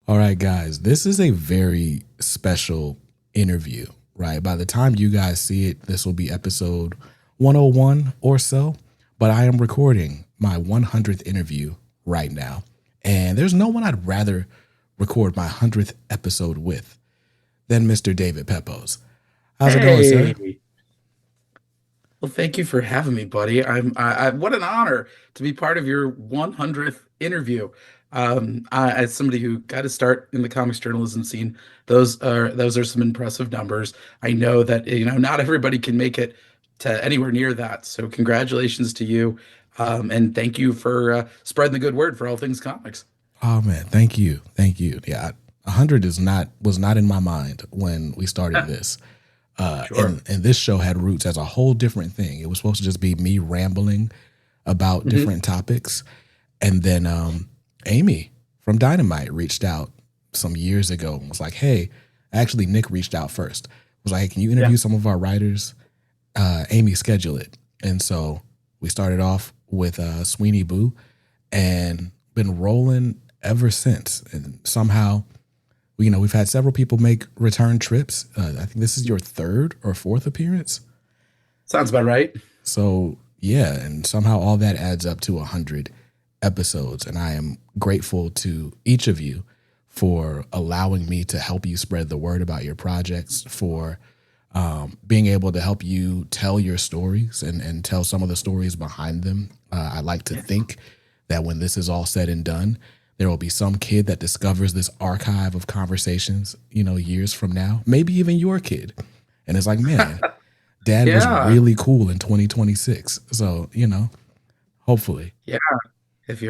All right, guys, this is a very special interview, right? By the time you guys see it, this will be episode 101 or so. But I am recording my 100th interview right now. And there's no one I'd rather record my 100th episode with than Mr. David Pepose. How's it going, sir? Hey, well, thank you for having me, buddy. What an honor to be part of your 100th interview. As somebody who got to start in the comics journalism scene, those are some impressive numbers. I know that not everybody can make it to anywhere near that. So congratulations to you, and thank you for spreading the good word for all things comics. Oh man, thank you. Thank you. Yeah, 100 is not was not in my mind when we started this. Sure. And this show had roots as a whole different thing. It was supposed to just be me rambling about Mhm. different topics. And then Amy from Dynamite reached out some years ago and was like, hey, actually, Nick reached out first. Was like, hey, can you Yeah. interview some of our writers? Amy, schedule it. And so we started off with Sweeney Boo and been rolling ever since. And somehow, we've had several people make return trips. I think this is your third or fourth appearance. Sounds about right. So yeah, and somehow all that adds up to 100 episodes, and I am grateful to each of you for allowing me to help you spread the word about your projects, for being able to help you tell your stories and tell some of the stories behind them. I like to Yeah. think that when this is all said and done, there will be some kid that discovers this archive of conversations, years from now, maybe even your kid. And it's like, man, dad was Yeah. really cool in 2026. So, hopefully. Yeah. If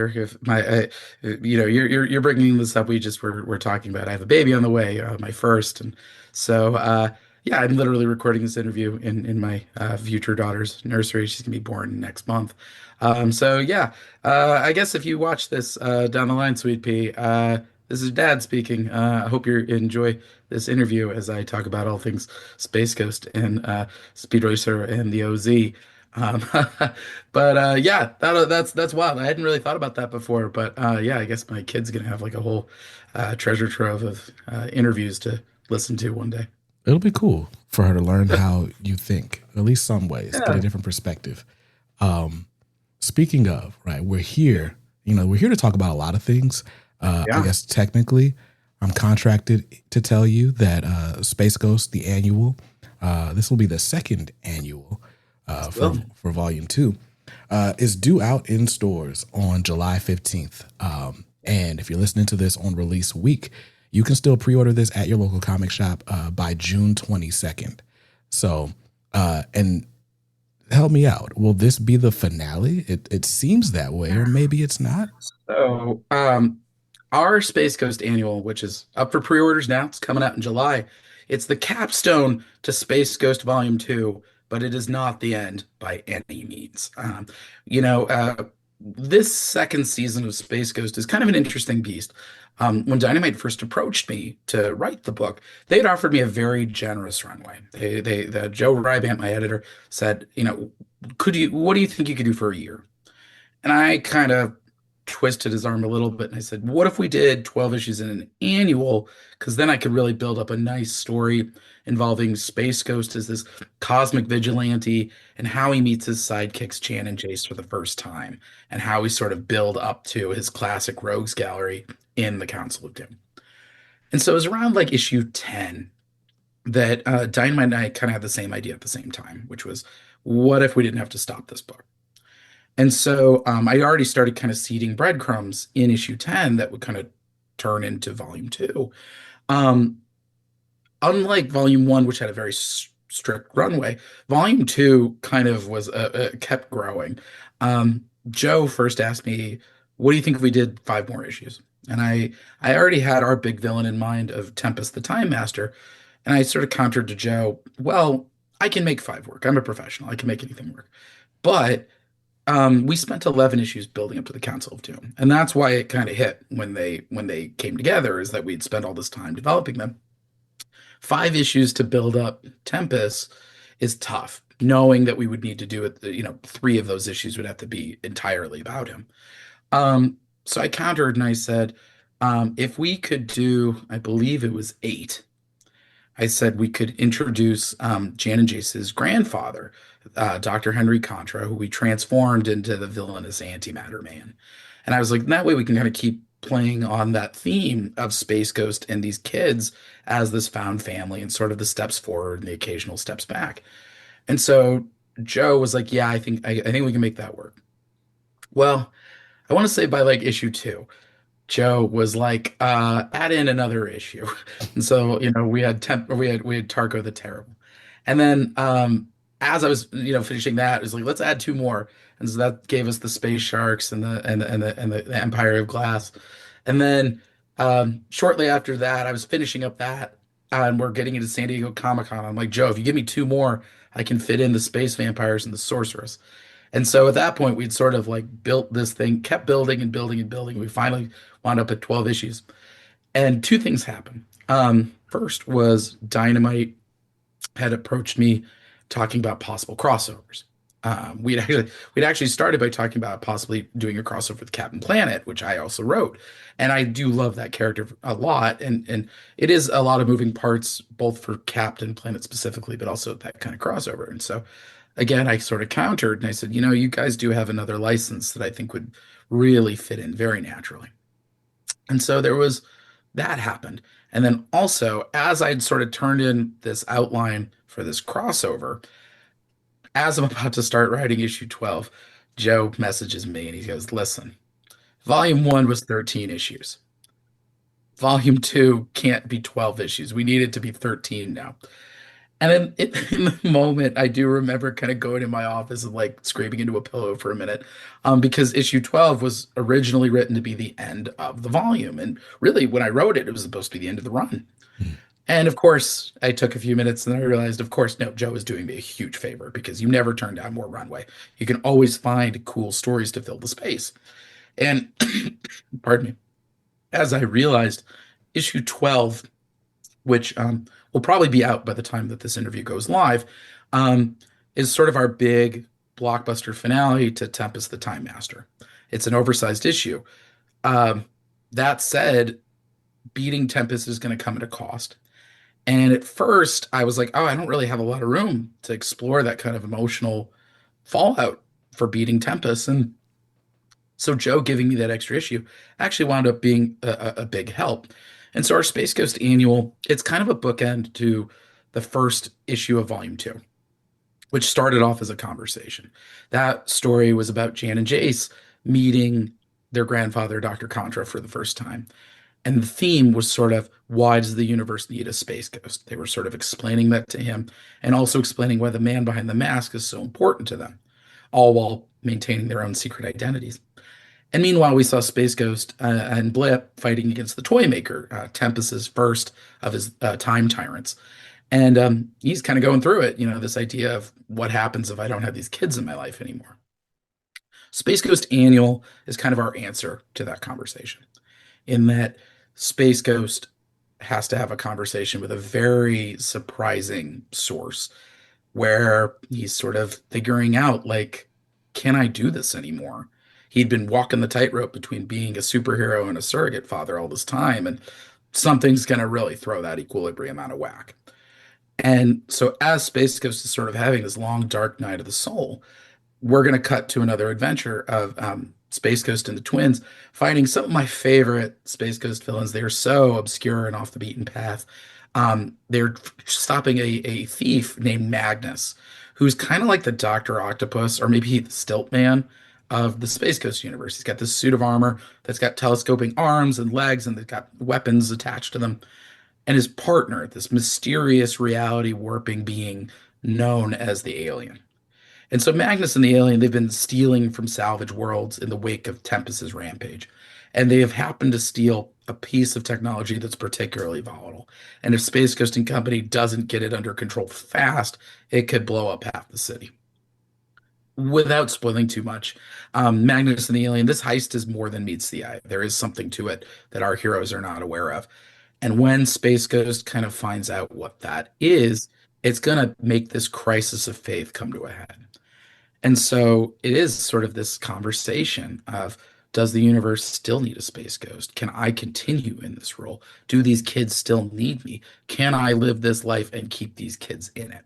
my you're bringing this up, we're talking about, I have a baby on the way, my first. And so yeah, I'm literally recording this interview in my future daughter's nursery. She's gonna be born next month. So yeah, I guess if you watch this down the line, Sweet Pea, this is Dad speaking. I hope you enjoy this interview as I talk about all things Space Ghost and Speed Racer and the OZ. Um, but yeah, that's wild. I hadn't really thought about that before. But yeah, I guess my kid's gonna have like a whole treasure trove of interviews to listen to one day. It'll be cool for her to learn how you think, at least some ways, get a Yeah, different perspective. Um, Speaking of, right, we're here to talk about a lot of things. I yeah. guess technically, I'm contracted to tell you that Space Ghost, the annual, this will be the second annual for Well, Volume 2, is due out in stores on July 15th. And if you're listening to this on release week, you can still pre-order this at your local comic shop by June 22nd. So, and help me out. Will this be the finale? It seems that way, or maybe it's not. so our Space Ghost annual, which is up for pre-orders now, it's coming out in July. It's the capstone to Space Ghost Volume 2, but it is not the end by any means. You know, this second season of Space Ghost is kind of an interesting beast. When Dynamite first approached me to write the book, they had offered me a very generous runway. The Joe Rybant, my editor, said, what do you think you could do for a year? And I kind of twisted his arm a little bit and I said, what if we did 12 issues in an annual? Because then I could really build up a nice story involving Space Ghost as this cosmic vigilante and how he meets his sidekicks, Chan and Jace, for the first time, and how we sort of build up to his classic rogues gallery in the Council of Doom. And so it was around like issue 10 that Dynamite and I kind of had the same idea at the same time, which was, what if we didn't have to stop this book? And so I already started kind of seeding breadcrumbs in issue 10 that would kind of turn into volume two. Um, Unlike volume one, which had a very strict runway, volume two kind of was kept growing. Joe first asked me, "What do you think if we did five more issues?" And I already had our big villain in mind of Tempest the Time Master, and I sort of countered to Joe, "Well, I can make five work. I'm a professional. I can make anything work." But we spent 11 issues building up to the Council of Doom, and that's why it kind of hit when they came together, is that we'd spent all this time developing them. Five issues to build up Tempest is tough, knowing that we would need to do it. Three of those issues would have to be entirely about him. So I countered and I said, If we could do, I believe it was eight, I said we could introduce Jan and Jace's grandfather, Dr. Henry Contra, who we transformed into the villainous antimatter man. And I was like, that way we can kind of keep playing on that theme of Space Ghost and these kids as this found family and sort of the steps forward and the occasional steps back. And so Joe was like, yeah, I think we can make that work. Well, I want to say by like issue two. Joe was like, add in another issue. And so, we had Tarko the Terrible. And then as I was, finishing that, it was like, let's add two more. And so that gave us the Space Sharks and the Empire of Glass. And then shortly after that, I was finishing up that, and we're getting into San Diego Comic-Con. I'm like, Joe, if you give me two more, I can fit in the space vampires and the sorceress. And so at that point, we'd sort of like built this thing, kept building and building and building. We finally wound up at 12 issues. And two things happened. First was Dynamite had approached me talking about possible crossovers. We'd actually started by talking about possibly doing a crossover with Captain Planet, which I also wrote, and I do love that character a lot, and it is a lot of moving parts, both for Captain Planet specifically, but also that kind of crossover. And so, again, I sort of countered and I said, you guys do have another license that I think would really fit in very naturally. And so there was that happened. And then also, as I'd sort of turned in this outline for this crossover, as I'm about to start writing issue 12, Joe messages me and he goes, listen, volume one was 13 issues. Volume two can't be 12 issues. We need it to be 13 now. And then in the moment, I do remember kind of going in my office and like scraping into a pillow for a minute, because issue 12 was originally written to be the end of the volume. And really, when I wrote it, it was supposed to be the end of the run. And of course, I took a few minutes and then I realized, of course, no, Joe is doing me a huge favor because you never turn down more runway. You can always find cool stories to fill the space. And pardon me, as I realized, issue 12, which will probably be out by the time that this interview goes live, um, is sort of our big blockbuster finale to Tempest the Time Master. It's an oversized issue. Um, that said, beating Tempest is going to come at a cost. And at first, I was like, oh, I don't really have a lot of room to explore that kind of emotional fallout for beating Tempest. And so Joe giving me that extra issue actually wound up being a big help. And so our Space Ghost annual, it's kind of a bookend to the first issue of volume two, which started off as a conversation. That story was about Jan and Jace meeting their grandfather, Dr. Contra, for the first time. And the theme was sort of, why does the universe need a space ghost? They were sort of explaining that to him and also explaining why the man behind the mask is so important to them, all while maintaining their own secret identities. And meanwhile, we saw Space Ghost and Blip fighting against the Toymaker, Tempest's first of his time tyrants. And he's kind of going through it, this idea of what happens if I don't have these kids in my life anymore. Space Ghost Annual is kind of our answer to that conversation, in that Space Ghost has to have a conversation with a very surprising source where he's sort of figuring out, like, can I do this anymore? He'd been walking the tightrope between being a superhero and a surrogate father all this time, and something's going to really throw that equilibrium out of whack. And so, as Space Ghost is sort of having this long, dark night of the soul, we're going to cut to another adventure of Space Ghost and the twins fighting some of my favorite Space Ghost villains. They are so obscure and off the beaten path. They're stopping a thief named Magnus, who's kind of like the Doctor Octopus, or maybe the Stilt Man of the Space Ghost universe. He's got this suit of armor that's got telescoping arms and legs, and they've got weapons attached to them. And his partner, this mysterious reality warping being known as the Alien. And so Magnus and the Alien, they've been stealing from salvage worlds in the wake of Tempest's rampage. And they have happened to steal a piece of technology that's particularly volatile. And if Space Ghost and Company doesn't get it under control fast, it could blow up half the city. Without spoiling too much, Magnus and the Alien, this heist is more than meets the eye. There is something to it that our heroes are not aware of. And when Space Ghost kind of finds out what that is, it's going to make this crisis of faith come to a head. And so it is sort of this conversation of, Does the universe still need a Space Ghost? Can I continue in this role? Do these kids still need me? Can I live this life and keep these kids in it?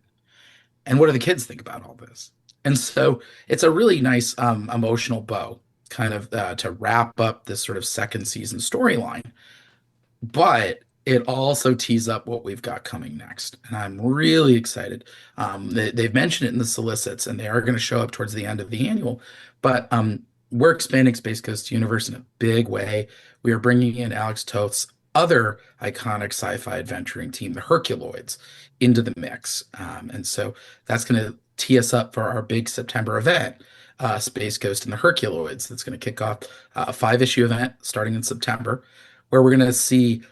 And what do the kids think about all this? And so it's a really nice emotional bow, kind of to wrap up this sort of second season storyline. But it also tees up what we've got coming next. And I'm really excited. They've mentioned it in the solicits, and they are going to show up towards the end of the annual. But we're expanding Space Coast Universe in a big way. We are bringing in Alex Toth's other iconic sci-fi adventuring team, the Herculoids, into the mix. And so that's going to tee us up for our big September event, Space Ghost and the Herculoids. That's going to kick off a 5-issue event starting in September, where we're going to see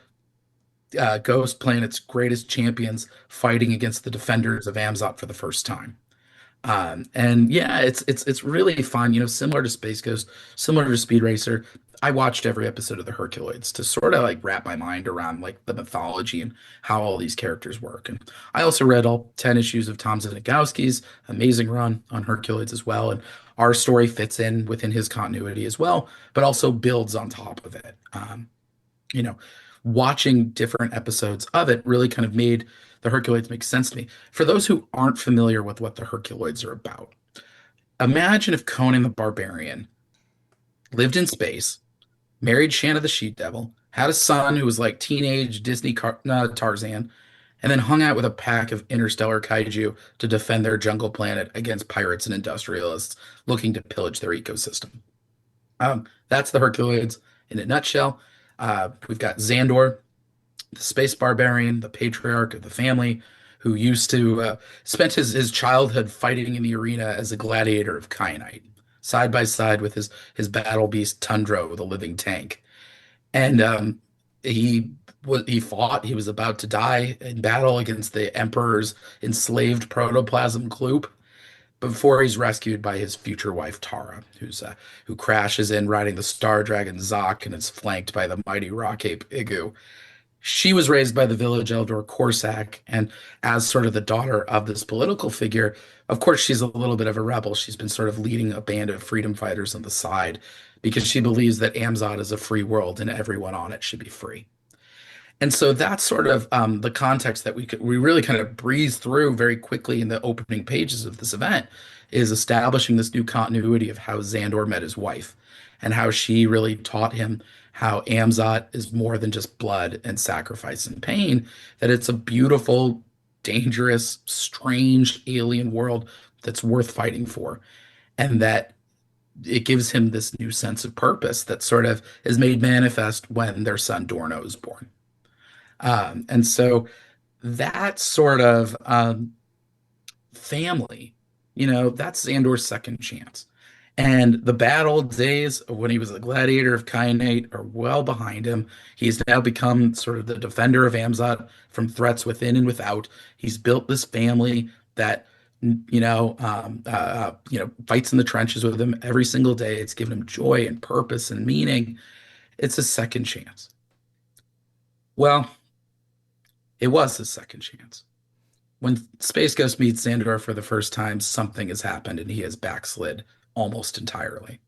Ghost Planet's greatest champions fighting against the defenders of Amzot for the first time. And yeah, it's really fun, similar to Space Ghost, similar to Speed Racer. I watched every episode of the Herculoids to sort of like wrap my mind around like the mythology and how all these characters work. And I also read all 10 issues of Tom Zinagowski's amazing run on Herculoids as well. And our story fits in within his continuity as well, but also builds on top of it. You know, Watching different episodes of it really kind of made the Herculoids make sense to me. For those who aren't familiar with what the Herculoids are about, imagine if Conan the Barbarian lived in space, married Shanna the She-Devil, had a son who was like teenage Tarzan, and then hung out with a pack of interstellar kaiju to defend their jungle planet against pirates and industrialists looking to pillage their ecosystem. That's the Herculoids in a nutshell. We've got Xandor, the space barbarian, the patriarch of the family, who used to spent his childhood fighting in the arena as a gladiator of kyanite, side by side with his battle beast Tundro, the living tank. And he fought. He was about to die in battle against the Emperor's enslaved protoplasm Kloop before he's rescued by his future wife Tara, who crashes in riding the Star Dragon Zok and is flanked by the mighty rock ape Igu. She was raised by the village elder Corsac, and as sort of the daughter of this political figure, of course, she's a little bit of a rebel. She's been sort of leading a band of freedom fighters on the side because she believes that Amzot is a free world and everyone on it should be free. And so that's sort of the context that we really kind of breeze through very quickly in the opening pages of this event, is establishing this new continuity of how Xandor met his wife and how she really taught him how Amzot is more than just blood and sacrifice and pain, that it's a beautiful, dangerous, strange alien world that's worth fighting for, and that it gives him this new sense of purpose that sort of is made manifest when their son Dorno is born. And so that sort of family, that's Xandor's second chance. And the bad old days of when he was a gladiator of kyanite are well behind him. He's now become sort of the defender of Amzot from threats within and without. He's built this family that fights in the trenches with him every single day. It's given him joy and purpose and meaning. It's a second chance. Well, it was his second chance. When Space Ghost meets Xandor for the first time, something has happened and he has backslid almost entirely.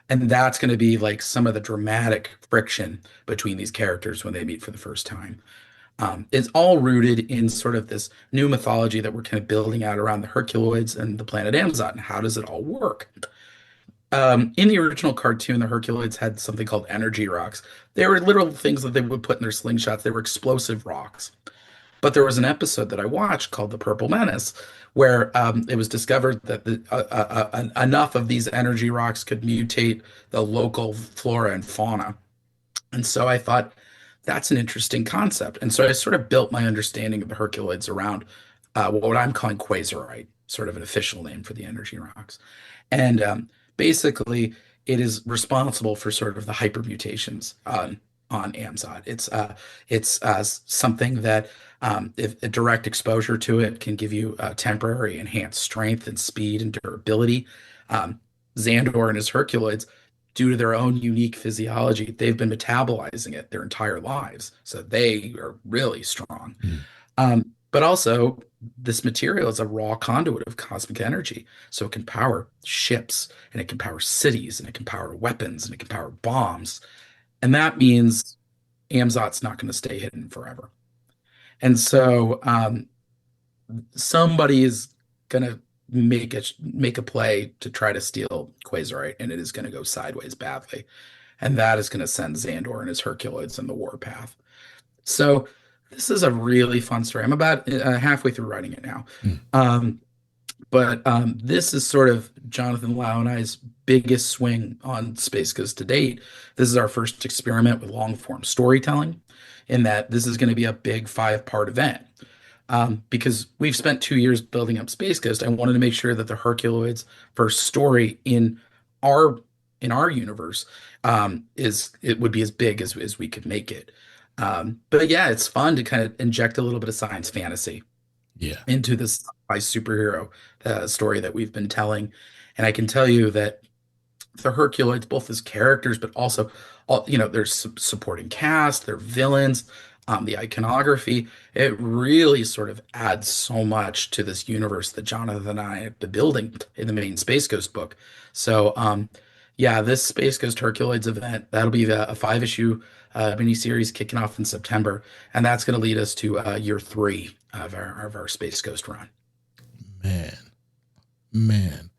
And that's going to be like some of the dramatic friction between these characters when they meet for the first time. It's all rooted in sort of this new mythology that we're kind of building out around the Herculoids and the planet Amzot, and how does it all work? In the original cartoon, the Herculoids had something called energy rocks. They were literal things that they would put in their slingshots. They were explosive rocks. But there was an episode that I watched called The Purple Menace, where it was discovered that enough of these energy rocks could mutate the local flora and fauna. And so I thought, that's an interesting concept. And so I sort of built my understanding of the Herculoids around what I'm calling quasarite, sort of an official name for the energy rocks. And basically, it is responsible for sort of the hypermutations on Amzot. It's something that if a direct exposure to it can give you temporary enhanced strength and speed and durability. Xandor and his Herculoids, due to their own unique physiology, they've been metabolizing it their entire lives, so they are really strong. But also, this material is a raw conduit of cosmic energy. So it can power ships, and it can power cities, and it can power weapons, and it can power bombs. And that means Amzot's not going to stay hidden forever. And so somebody is going to make a play to try to steal Quasarite, and it is going to go sideways badly. And that is going to send Xandor and his Herculoids in the warpath. So this is a really fun story. I'm about halfway through writing it now. Hmm. But this is sort of Jonathan Lau and I's biggest swing on Space Ghost to date. This is our first experiment with long form storytelling, in that this is going to be a big 5-part event. Because we've spent 2 years building up Space Ghost, I wanted to make sure that the Herculoids first story our in our universe is it would be as big as we could make it. But yeah, it's fun to kind of inject a little bit of science fantasy Yeah. into this superhero story that we've been telling. And I can tell you that the Herculoids, both as characters, but also, there's supporting cast, their villains, the iconography. It really sort of adds so much to this universe that Jonathan and I have been building in the main Space Ghost book. So, yeah, this Space Ghost Herculoids event, that'll be a 5-issue miniseries kicking off in September, and that's going to lead us to year 3 of our Space Ghost run. Man, man.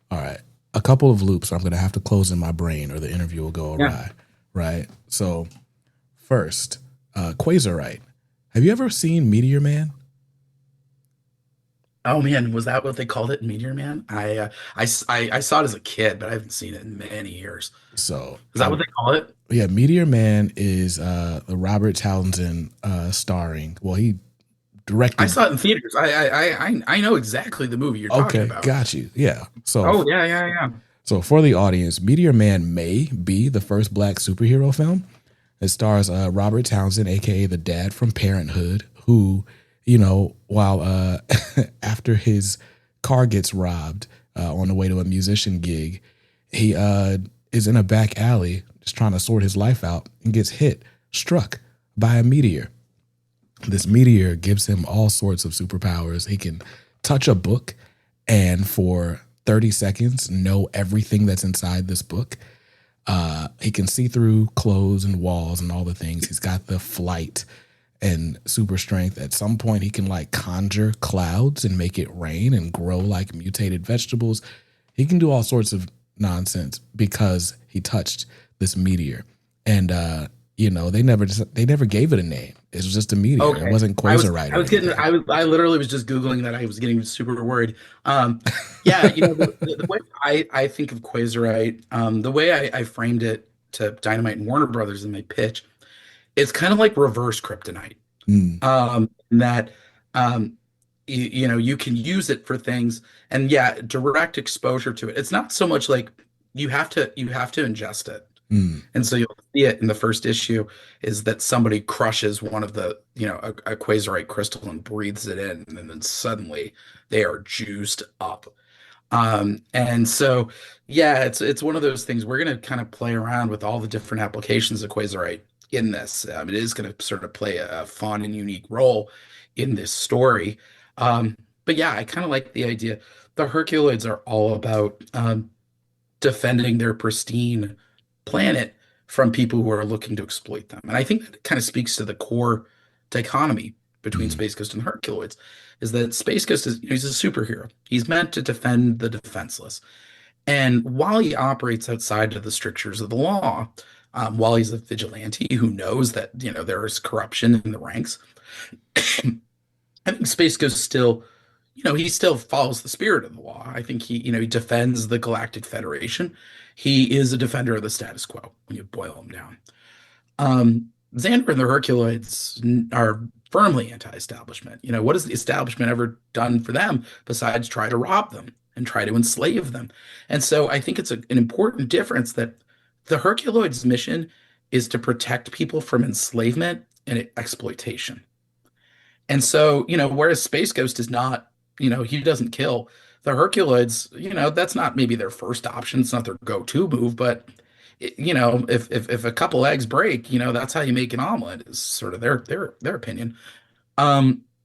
All right. A couple of loops I'm going to have to close in my brain or the interview will go awry. Yeah. Right. So, first, Quasarite. Have you ever seen Meteor Man? Oh man, was that what they called it, Meteor Man? I saw it as a kid, but I haven't seen it in many years. So, Is that what they call it? yeah, Meteor Man is the Robert Townsend starring. Well, he I directed. saw it in theaters. I know exactly the movie you're talking Okay, about. got you. Yeah. Oh yeah, yeah, yeah. So for the audience, Meteor Man may be the first black superhero film. It stars Robert Townsend, aka the dad from Parenthood, who, while after his car gets robbed on the way to a musician gig, he is in a back alley just trying to sort his life out and gets struck by a meteor. This meteor gives him all sorts of superpowers. He can touch a book and for 30 seconds know everything that's inside this book. He can see through clothes and walls and all the things. He's got the flight and super strength. At some point, he can like conjure clouds and make it rain and grow like mutated vegetables. He can do all sorts of nonsense because he touched this meteor. And they never gave it a name. It was just a meteor. Okay. It wasn't Quasarite. I literally was just Googling that. I was getting super worried. Yeah, the way I think of Quasarite, the way I framed it to Dynamite and Warner Brothers in my pitch, it's kind of like reverse kryptonite. Mm, In that you can use it for things, and yeah, direct exposure to it. It's not so much like you have to ingest it. mm, And so you'll see it in the first issue is that somebody crushes one of a Quasarite crystal and breathes it in, and then suddenly they are juiced up. And so, yeah, it's one of those things. We're going to kind of play around with all the different applications of Quasarite in this. It is going to sort of play a fun and unique role in this story. But yeah, I kind of like the idea. The Herculoids are all about defending their pristine planet from people who are looking to exploit them. And I think that kind of speaks to the core dichotomy between mm, Space Ghost and Herculoids, is that Space Ghost he's a superhero. He's meant to defend the defenseless. And while he operates outside of the strictures of the law, while he's a vigilante who knows that, there is corruption in the ranks, I think Space Ghost still, he still follows the spirit of the law. I think he defends the Galactic Federation. He is a defender of the status quo when you boil him down. Xander and the Herculoids are firmly anti-establishment. What has the establishment ever done for them besides try to rob them and try to enslave them? And so I think it's an important difference that the Herculoids' mission is to protect people from enslavement and exploitation. And so, whereas Space Ghost is not, he doesn't kill. The Herculoids, that's not maybe their first option. It's not their go-to move, but if a couple eggs break, that's how you make an omelet, is sort of their opinion.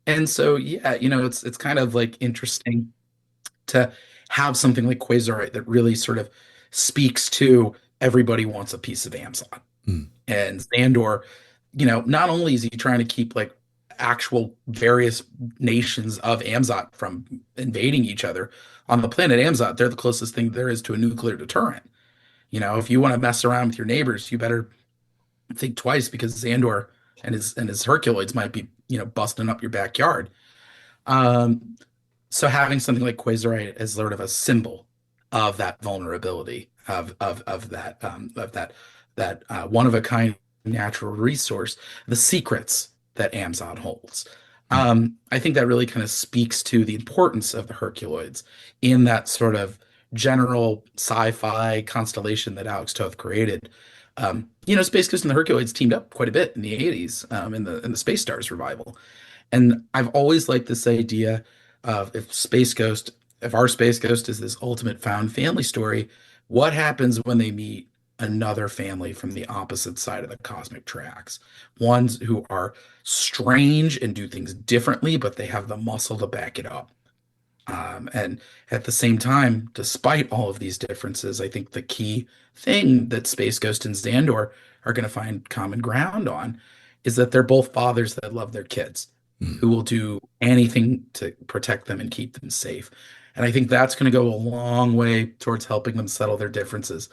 And so, yeah, it's kind of like interesting to have something like Quasarite that really sort of speaks to everybody wants a piece of Amazon. Mm, And Xandor, not only is he trying to keep like actual various nations of Amzot from invading each other on the planet Amzot, they're the closest thing there is to a nuclear deterrent. If you want to mess around with your neighbors, you better think twice because Xandor and his Herculoids might be, busting up your backyard. Um, so having something like Quasarite as sort of a symbol of that vulnerability of that one of a kind natural resource, the secrets that Amazon holds. mm, I think that really kind of speaks to the importance of the Herculoids in that sort of general sci-fi constellation that Alex Toth created. Space Ghost and the Herculoids teamed up quite a bit in the 80s, in the Space Stars revival. And I've always liked this idea of if our Space Ghost is this ultimate found family story, what happens when they meet another family from the opposite side of the cosmic tracks? Ones who are strange and do things differently, but they have the muscle to back it up. And at the same time, despite all of these differences, I think the key thing that Space Ghost and Xandor are going to find common ground on is that they're both fathers that love their kids, mm. who will do anything to protect them and keep them safe. And I think that's going to go a long way towards helping them settle their differences.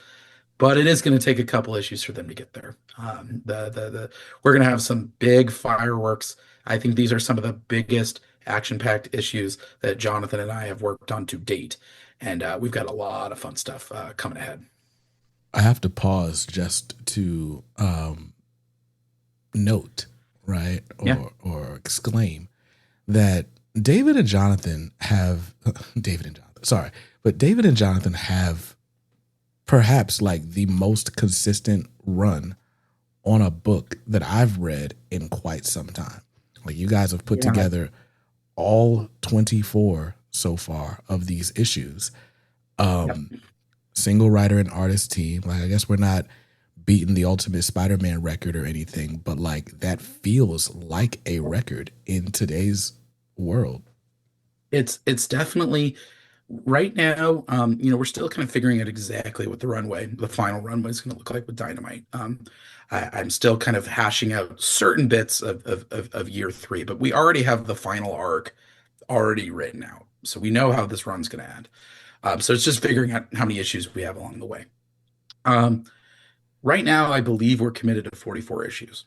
But it is going to take a couple issues for them to get there. We're going to have some big fireworks. I think these are some of the biggest action-packed issues that Jonathan and I have worked on to date, and we've got a lot of fun stuff coming ahead. I have to pause just to note, right, Yeah, or exclaim that David and Jonathan have David and Jonathan, sorry, but David and Jonathan have perhaps like the most consistent run on a book that I've read in quite some time. Like you guys have put yeah, together all 24 so far of these issues. yep. Um, Single writer and artist team. Like I guess we're not beating the Ultimate Spider-Man record or anything, but like that feels like a record in today's world. It's definitely right now. We're still kind of figuring out exactly what the final runway is going to look like with Dynamite. I'm still kind of hashing out certain bits of year three, but we already have the final arc already written out, so we know how this run's going to end. So it's just figuring out how many issues we have along the way. Um, right now, I believe we're committed to 44 issues.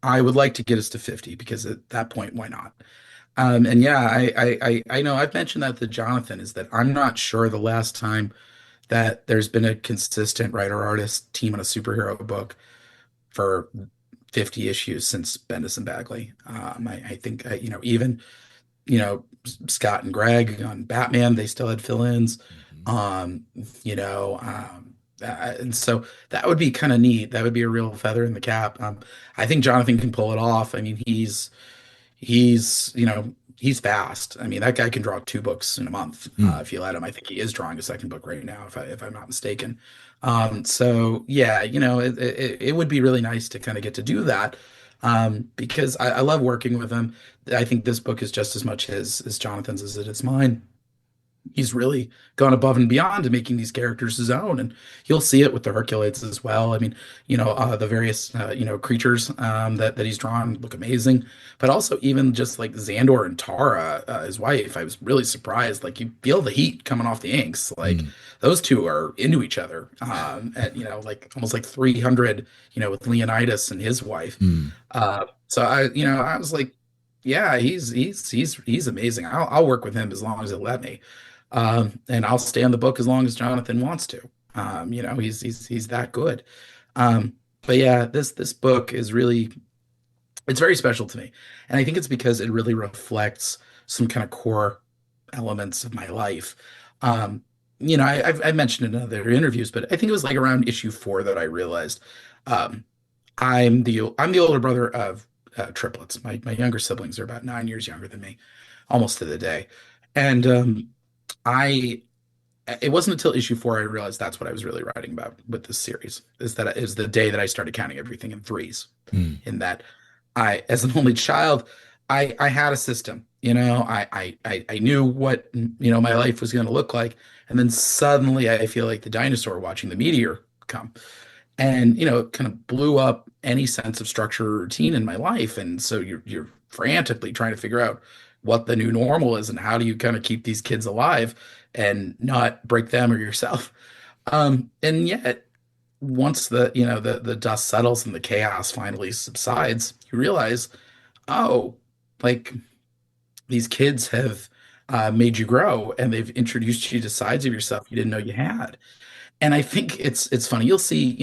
I would like to get us to 50 because at that point, why not? And yeah, I know I've mentioned that to Jonathan is that I'm not sure the last time that there's been a consistent writer artist team on a superhero book for 50 issues since Bendis and Bagley. I think even you know, Scott and Greg on Batman, they still had fill-ins. Mhm. Um, and so that would be kind of neat. That would be a real feather in the cap. I think Jonathan can pull it off. I mean, he's fast. I mean, that guy can draw two books in a month Mm. if you let him. I think he is drawing a second book right now, if I'm not mistaken. So yeah, it would be really nice to kind of get to do that because I love working with him. I think this book is just as much his as Jonathan's as it is mine. He's really gone above and beyond to making these characters his own, and you'll see it with the Herculoids as well. I mean, the various creatures that he's drawn look amazing, but also even just like Xandor and Tara, his wife, I was really surprised. Like you feel the heat coming off the inks. Like Mm. those two are into each other, at like almost like 300, with Leonidas and his wife. Mm. So I was like, yeah, he's amazing. I'll work with him as long as he'll let me. And I'll stay on the book as long as Jonathan wants to. He's that good. Um, but yeah, this book is really it's very special to me, and I think it's because it really reflects some kind of core elements of my life. Um, I've mentioned it in other interviews, but I think it was like around issue four that I realized um, I'm the older brother of triplets. My younger siblings are about 9 years younger than me, almost to the day, and I it wasn't until issue four I realized that's what I was really writing about with this series is the day that I started counting everything in threes. Mm. In that as an only child, I had a system, you know, I knew what, my life was going to look like. And then suddenly I feel like the dinosaur watching the meteor come. And, it kind of blew up any sense of structure or routine in my life. And so you're frantically trying to figure out what the new normal is and how do you kind of keep these kids alive and not break them or yourself. And yet once the dust settles and the chaos finally subsides, you realize, oh, like these kids have made you grow and they've introduced you to sides of yourself you didn't know you had. And I think it's funny. You'll see,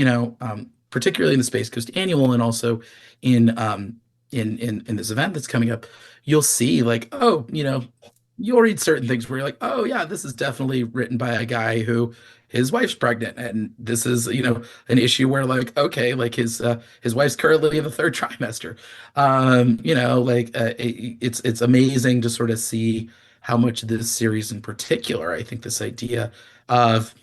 particularly in the Space Coast Annual and also in in this event that's coming up, you'll see like, oh, you'll read certain things where you're like, oh yeah, this is definitely written by a guy who his wife's pregnant, and this is, an issue where like, okay, like his wife's currently in the third trimester. It's amazing to sort of see how much this series in particular, I think this idea of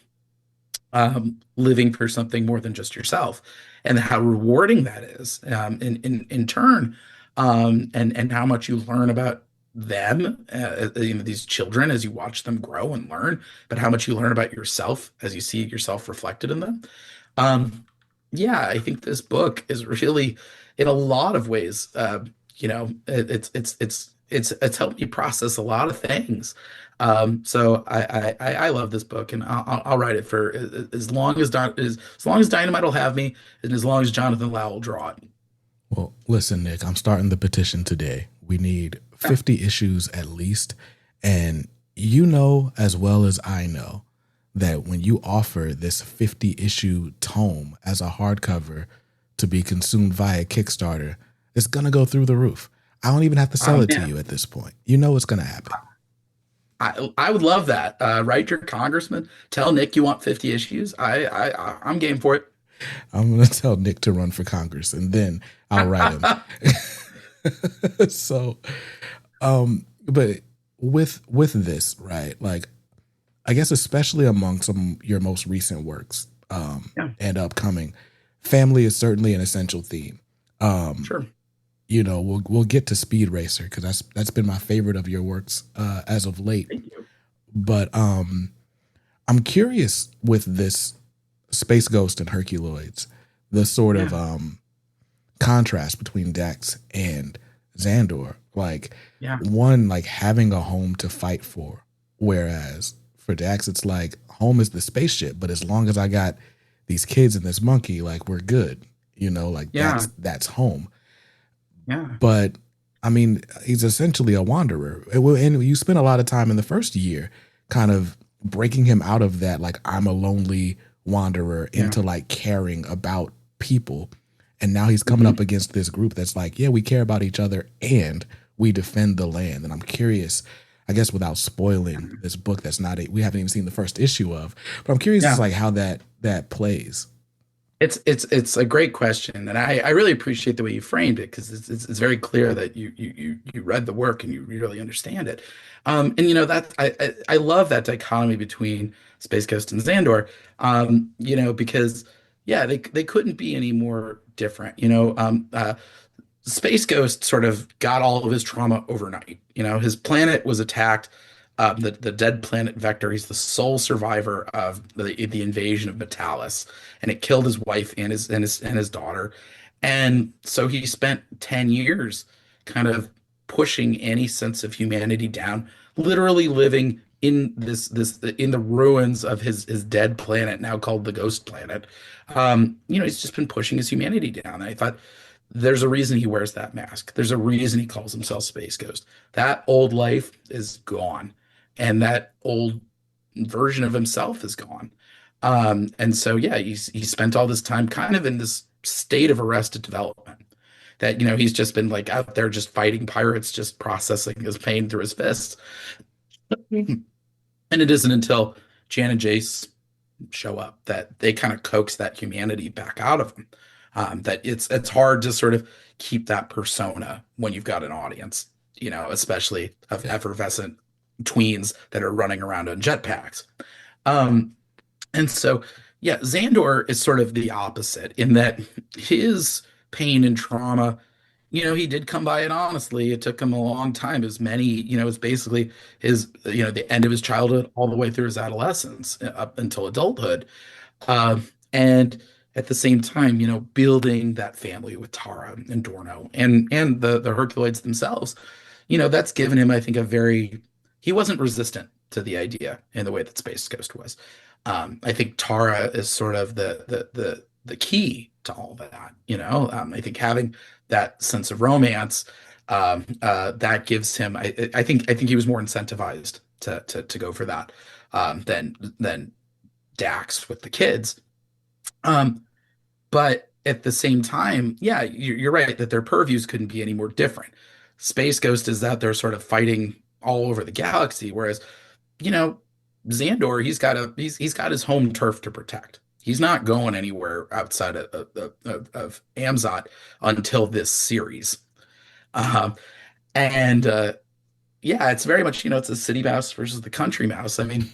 living for something more than just yourself, and how rewarding that is, in turn, and how much you learn about them, these children as you watch them grow and learn, but how much you learn about yourself as you see yourself reflected in them. Um, yeah, I think this book is really, in a lot of ways, it's helped me process a lot of things. So I love this book, and I'll write it for as long as long as Dynamite will have me, and as long as Jonathan Lau will draw it. Well, listen, Nick, I'm starting the petition today. We need 50 issues at least. And you know as well as I know that when you offer this 50 issue tome as a hardcover to be consumed via Kickstarter, it's going to go through the roof. I don't even have to sell it to you at this point. You know it's going to happen. I would love that. Write your congressman. Tell Nick you want 50 issues. I'm game for it. I'm going to tell Nick to run for Congress, and then I'll write him. So, but with this, right? Like, I guess especially among some of your most recent works, Yeah, and upcoming, family is certainly an essential theme. sure. We'll get to Speed Racer because that's been my favorite of your works as of late. Thank you. But I'm curious with this Space Ghost and Herculoids, the sort of Yeah, contrast between Dax and Xandor. Like yeah, one, like having a home to fight for, whereas for Dax it's like home is the spaceship, but as long as I got these kids and this monkey, like we're good. Like yeah, that's home. yeah, But I mean, he's essentially a wanderer. And you spent a lot of time in the first year kind of breaking him out of that, like, I'm a lonely wanderer yeah. into like caring about people. And now he's coming Hmm. up against this group that's like, yeah, we care about each other and we defend the land. And I'm curious, I guess without spoiling this book that's not, we haven't even seen the first issue of, but I'm curious as Yeah. like how that plays. It's a great question, and I really appreciate the way you framed it because it's very clear that you read the work and you really understand it. And that I love that dichotomy between Space Ghost and Xandor. Because yeah, they couldn't be any more different. Space Ghost sort of got all of his trauma overnight. His planet was attacked. The dead planet Vector. He's the sole survivor of the invasion of Metalis, and it killed his wife and his daughter. And so he spent 10 years kind of pushing any sense of humanity down, literally living in this in the ruins of his dead planet, now called the Ghost Planet. He's just been pushing his humanity down. And I thought there's a reason he wears that mask. There's a reason he calls himself Space Ghost. That old life is gone, and that old version of himself is gone. And so yeah, he spent all this time kind of in this state of arrested development. That he's just been like out there just fighting pirates, just processing his pain through his fists. And it isn't until Jan and Jace show up that they kind of coax that humanity back out of him. That it's hard to sort of keep that persona when you've got an audience, especially of Yeah. effervescent tweens that are running around on jetpacks. Um, and so, yeah, Xandor is sort of the opposite in that his pain and trauma he did come by it honestly. It took him a long time. It was many, it was basically the end of his childhood all the way through his adolescence up until adulthood. And at the same time, building that family with Tara and Dorno and the Herculoids themselves, that's given him, I think, he wasn't resistant to the idea in the way that Space Ghost was. I think Tara is sort of the key to all that, I think having that sense of romance, that gives him, I think he was more incentivized to go for that, than Dax with the kids. Um, but at the same time, yeah, you're right that their purviews couldn't be any more different. Space Ghost is out there sort of fighting all over the galaxy, whereas, you know, Xandor, he's got his home turf to protect. He's not going anywhere outside of Amzot until this series. Um, and yeah, it's very much, it's a city mouse versus the country mouse. I mean,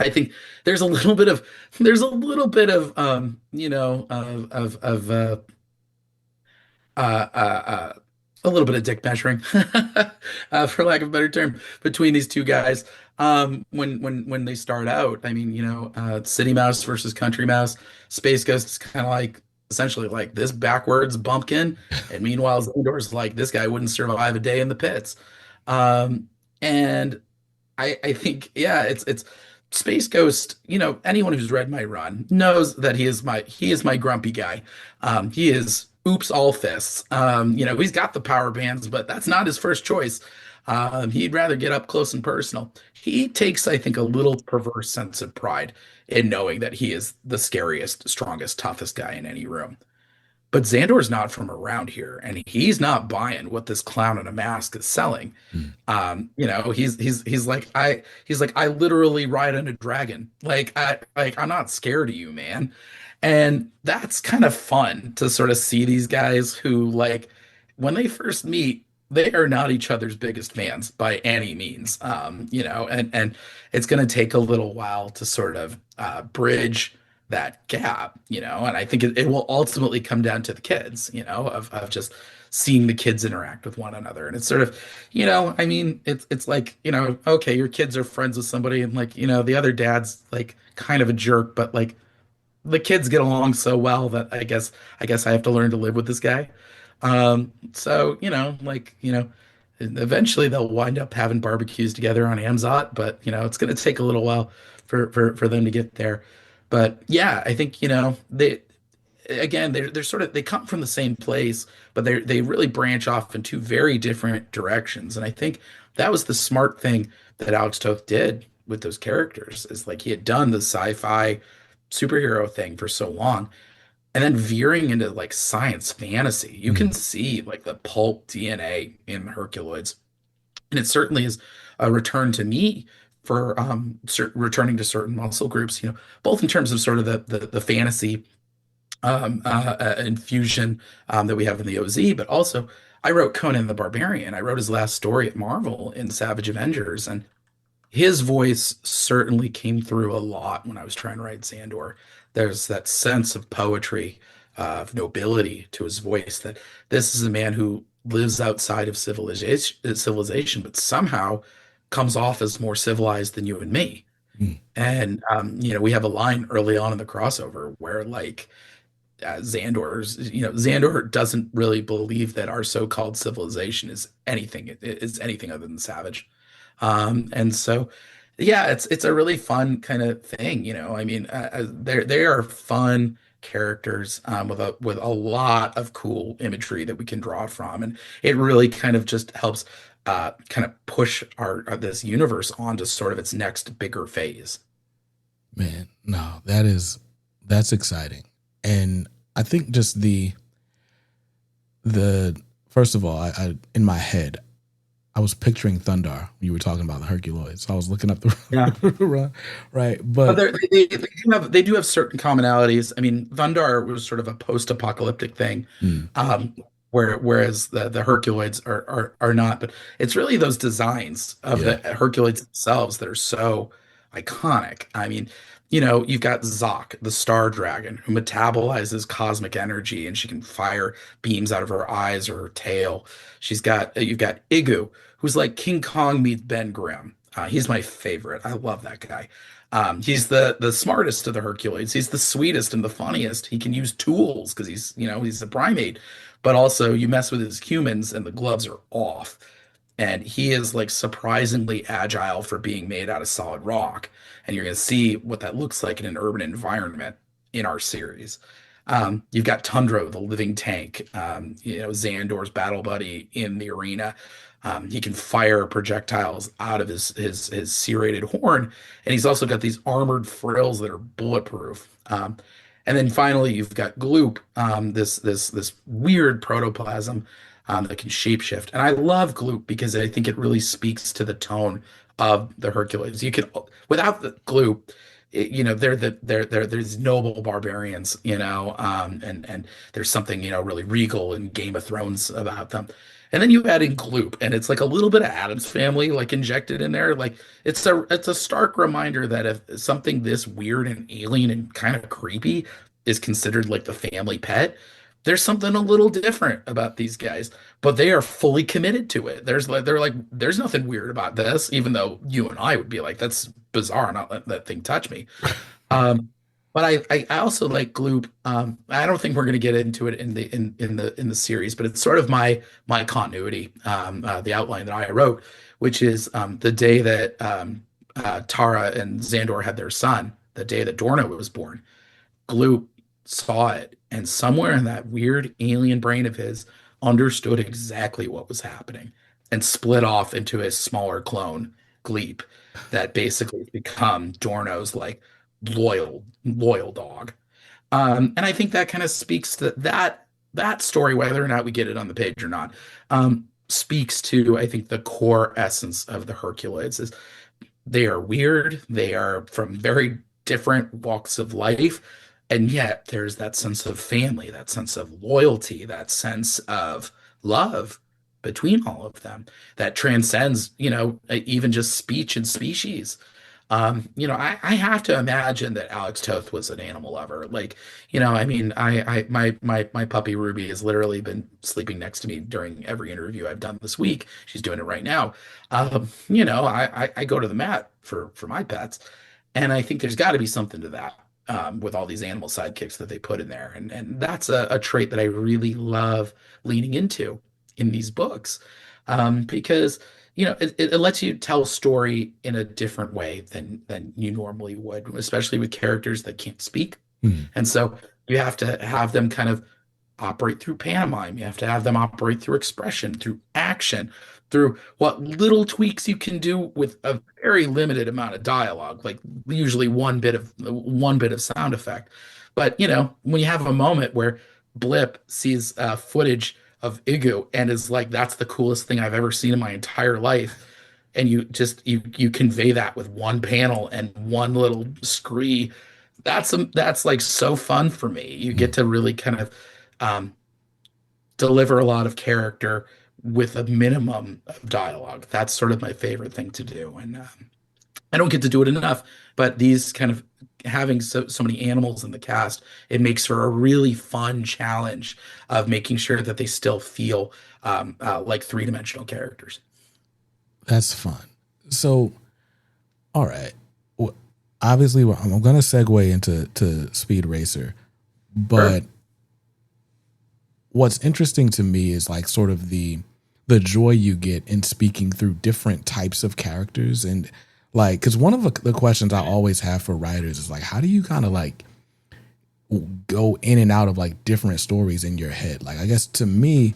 I think there's a little bit of uh, uh, uh, a little bit of dick measuring, for lack of a better term, between these two guys. When they start out, I mean, City Mouse versus Country Mouse. Space Ghost is kind of like essentially like this backwards bumpkin, and meanwhile, Zendor's like this guy wouldn't survive a day in the pits. And I think, yeah, it's Space Ghost. Anyone who's read my run knows that he is my grumpy guy. He is oops all fists. He's got the power bands, but that's not his first choice. He'd rather get up close and personal. He takes, I think, a little perverse sense of pride in knowing that he is the scariest, strongest, toughest guy in any room. But Xandor's not from around here, and he's not buying what this clown in a mask is selling. Mm. He's like, I literally ride on a dragon. I'm not scared of you, man. And that's kind of fun to sort of see these guys who, like, when they first meet, they are not each other's biggest fans by any means. And it's going to take a little while to sort of bridge that gap, and I think it will ultimately come down to the kids, of just seeing the kids interact with one another. And it's sort of, I mean, it's like, okay, your kids are friends with somebody, and like, the other dad's like kind of a jerk, but like the kids get along so well that I guess I have to learn to live with this guy. So, eventually they'll wind up having barbecues together on Amzot, but it's going to take a little while for them to get there. But yeah, I think, they again, they're sort of, they come from the same place, but they really branch off in two very different directions. And I think that was the smart thing that Alex Toth did with those characters, is like he had done the sci-fi superhero thing for so long, and then veering into like science fantasy. You Mm. can see like the pulp DNA in Herculoids, and it certainly is a return to me for returning to certain muscle groups, both in terms of sort of the fantasy infusion that we have in the OZ, but also I wrote Conan the Barbarian. I wrote his last story at Marvel in Savage Avengers, and his voice certainly came through a lot when I was trying to write Sandor. There's that sense of poetry, of nobility to his voice, that this is a man who lives outside of civilization, but somehow comes off as more civilized than you and me. Mm. And we have a line early on in the crossover where like Xandor doesn't really believe that our so-called civilization is anything other than savage. And so, yeah, it's a really fun kind of thing. I mean, they are fun characters, with a lot of cool imagery that we can draw from, and it really kind of just helps kind of push our this universe onto sort of its next bigger phase. Man, no, that's exciting. And I think just the first of all, I in my head, I was picturing Thundar. You were talking about the Herculoids. So I was looking up Yeah. the right. But But they do have certain commonalities. I mean, Thundar was sort of a post-apocalyptic thing, mm, um, whereas the Herculoids are not. But it's really those designs of the yeah. Herculoids themselves that are so iconic. I mean, You've got Zoc, the Star Dragon, who metabolizes cosmic energy and she can fire beams out of her eyes or her tail. You've got Igu, who's like King Kong meets Ben Grimm. He's my favorite. I love that guy. He's the smartest of the Hercules. He's the sweetest and the funniest. He can use tools because he's a primate, but also you mess with his humans and the gloves are off. And he is like surprisingly agile for being made out of solid rock. And you're going to see what that looks like in an urban environment in our series. You've got Tundra, the living tank, Xandor's battle buddy in the arena. He can fire projectiles out of his serrated horn, and he's also got these armored frills that are bulletproof. And then finally, you've got Gloop, this weird protoplasm that can shapeshift. And I love Gloop because I think it really speaks to the tone of the Hercules. You could without the Gloop, they're these noble barbarians, and there's something really regal and Game of Thrones about them. And then you add in Gloop, and it's like a little bit of Adam's Family like injected in there. Like it's a stark reminder that if something this weird and alien and kind of creepy is considered like the family pet, there's something a little different about these guys, but they are fully committed to it. They're like, there's nothing weird about this, even though you and I would be like, that's bizarre, not let that thing touch me. Um, but I also like Gloop. I don't think we're going to get into it in the series, but it's sort of my continuity, the outline that I wrote, which is the day that Tara and Xandor had their son, the day that Dorna was born. Gloop saw it, and somewhere in that weird alien brain of his understood exactly what was happening and split off into his smaller clone, Gleep, that basically has become Dorno's like loyal dog. And I think that kind of speaks to that story, whether or not we get it on the page or not, speaks to I think the core essence of the Herculoids is they are weird, they are from very different walks of life, and yet there's that sense of family, that sense of loyalty, that sense of love between all of them that transcends, even just speech and species. I have to imagine that Alex Toth was an animal lover. Like, I mean, my puppy Ruby has literally been sleeping next to me during every interview I've done this week. She's doing it right now. I go to the mat for my pets, and I think there's got to be something to that. With all these animal sidekicks that they put in there. And that's a trait that I really love leaning into in these books. Because, it lets you tell a story in a different way than you normally would, especially with characters that can't speak. Hmm. And so you have to have them kind of operate through pantomime. You have to have them operate through expression, through action, through what little tweaks you can do with a very limited amount of dialogue, like usually one bit of sound effect. But when you have a moment where Blip sees footage of Igu and is like, "That's the coolest thing I've ever seen in my entire life," and you convey that with one panel and one little scree, that's like so fun for me. You Hmm. get to really kind of um, deliver a lot of character with a minimum of dialogue. That's sort of my favorite thing to do. And I don't get to do it enough, but these kind of having so many animals in the cast, it makes for a really fun challenge of making sure that they still feel like three-dimensional characters. That's fun. So, all right. Well, obviously, I'm going to segue into Speed Racer, Sure. but what's interesting to me is like sort of the joy you get in speaking through different types of characters. And like, because one of the questions I always have for writers is like, how do you kind of like go in and out of like different stories in your head? Like, I guess to me,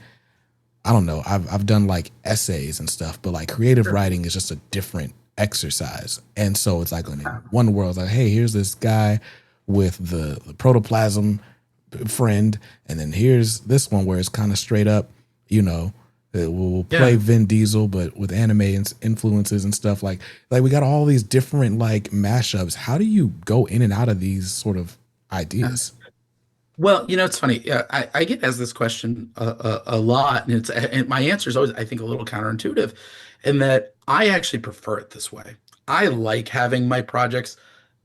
I don't know, I've done like essays and stuff, but like creative Sure. writing is just a different exercise. And so it's like in one world, it's like, hey, here's this guy with the protoplasm friend, and then here's this one where it's kind of straight up, we'll play Yeah. Vin Diesel, but with anime influences and stuff like we got all these different like mashups. How do you go in and out of these sort of ideas? Well, it's funny. Yeah, I get asked this question a lot, and my answer is always, I think, a little counterintuitive, in that I actually prefer it this way. I like having my projects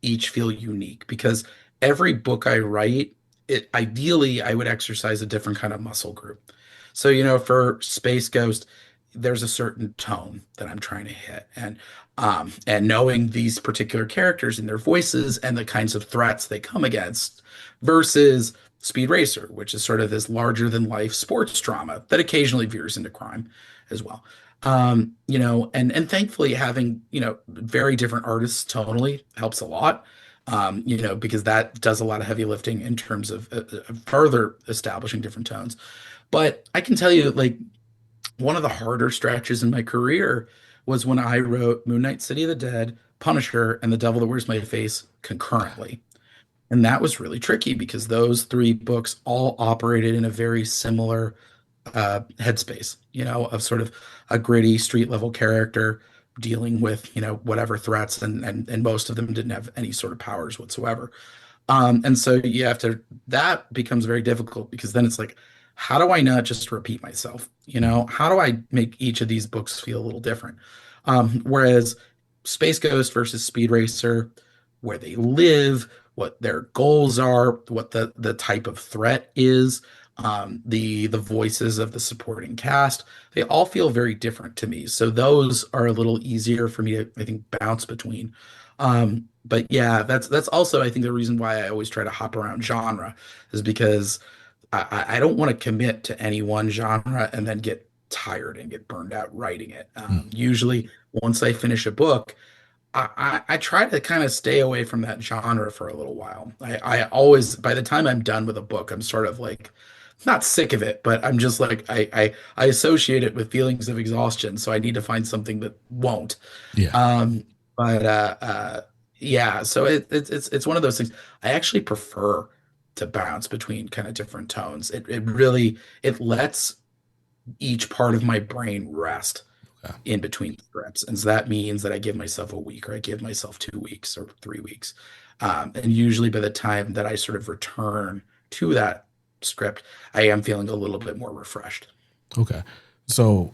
each feel unique because every book I write, it ideally I would exercise a different kind of muscle group. So, for Space Ghost, there's a certain tone that I'm trying to hit. And knowing these particular characters and their voices and the kinds of threats they come against versus Speed Racer, which is sort of this larger than life sports drama that occasionally veers into crime as well. And thankfully having, very different artists tonally helps a lot. Because that does a lot of heavy lifting in terms of further establishing different tones. But I can tell you, like, one of the harder stretches in my career was when I wrote Moon Knight, City of the Dead, Punisher, and The Devil That Wears My Face concurrently. And that was really tricky because those three books all operated in a very similar headspace, of sort of a gritty street level character dealing with, whatever threats, and most of them didn't have any sort of powers whatsoever. And so you have to, that becomes very difficult because then it's like, how do I not just repeat myself? How do I make each of these books feel a little different? Whereas Space Ghost versus Speed Racer, where they live, what their goals are, what the type of threat is, the voices of the supporting cast, they all feel very different to me. So those are a little easier for me to, I think, bounce between. But yeah, that's also, I think, the reason why I always try to hop around genre is because I don't want to commit to any one genre and then get tired and get burned out writing it. Mm. Usually, once I finish a book, I try to kind of stay away from that genre for a little while. I always, by the time I'm done with a book, I'm sort of like, not sick of it, but I'm just like, I associate it with feelings of exhaustion. So I need to find something that won't. Yeah. But yeah, so it's one of those things. I actually prefer to bounce between kind of different tones. It really, it lets each part of my brain rest Okay. in between scripts. And so that means that I give myself a week or I give myself 2 weeks or 3 weeks. And usually by the time that I sort of return to that script, I am feeling a little bit more refreshed. Okay. So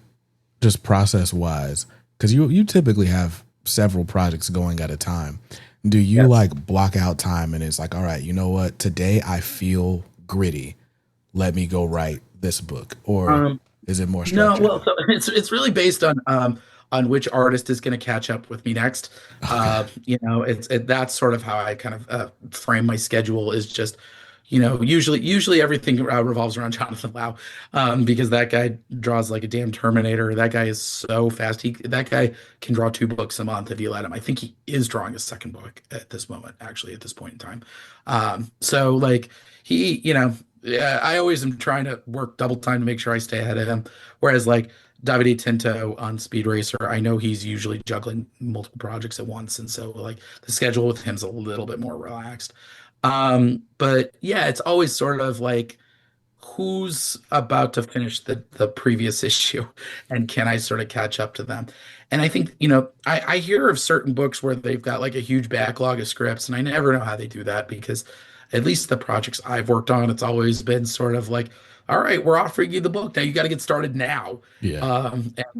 just process wise, because you typically have several projects going at a time. Do you Yes. like block out time and it's like, all right, you know what? Today I feel gritty. Let me go write this book. Or Um, is it more No, structured? well, so it's really based on which artist is going to catch up with me next. Okay. That's sort of how I kind of frame my schedule is just, usually everything revolves around Jonathan Lau, because that guy draws like a damn Terminator. That guy is so fast. That guy can draw 2 books a month if you let him. I think he is drawing a second book at this moment, actually, at this point in time. So like he, yeah, I always am trying to work double time to make sure I stay ahead of him. Whereas like Davide Tinto on Speed Racer, I know he's usually juggling multiple projects at once, and so like the schedule with him's a little bit more relaxed. But yeah, it's always sort of like who's about to finish the previous issue and can I sort of catch up to them? And I think, I hear of certain books where they've got like a huge backlog of scripts, and I never know how they do that because at least the projects I've worked on, it's always been sort of like, all right, we're offering you the book. Now you got to get started now. Yeah.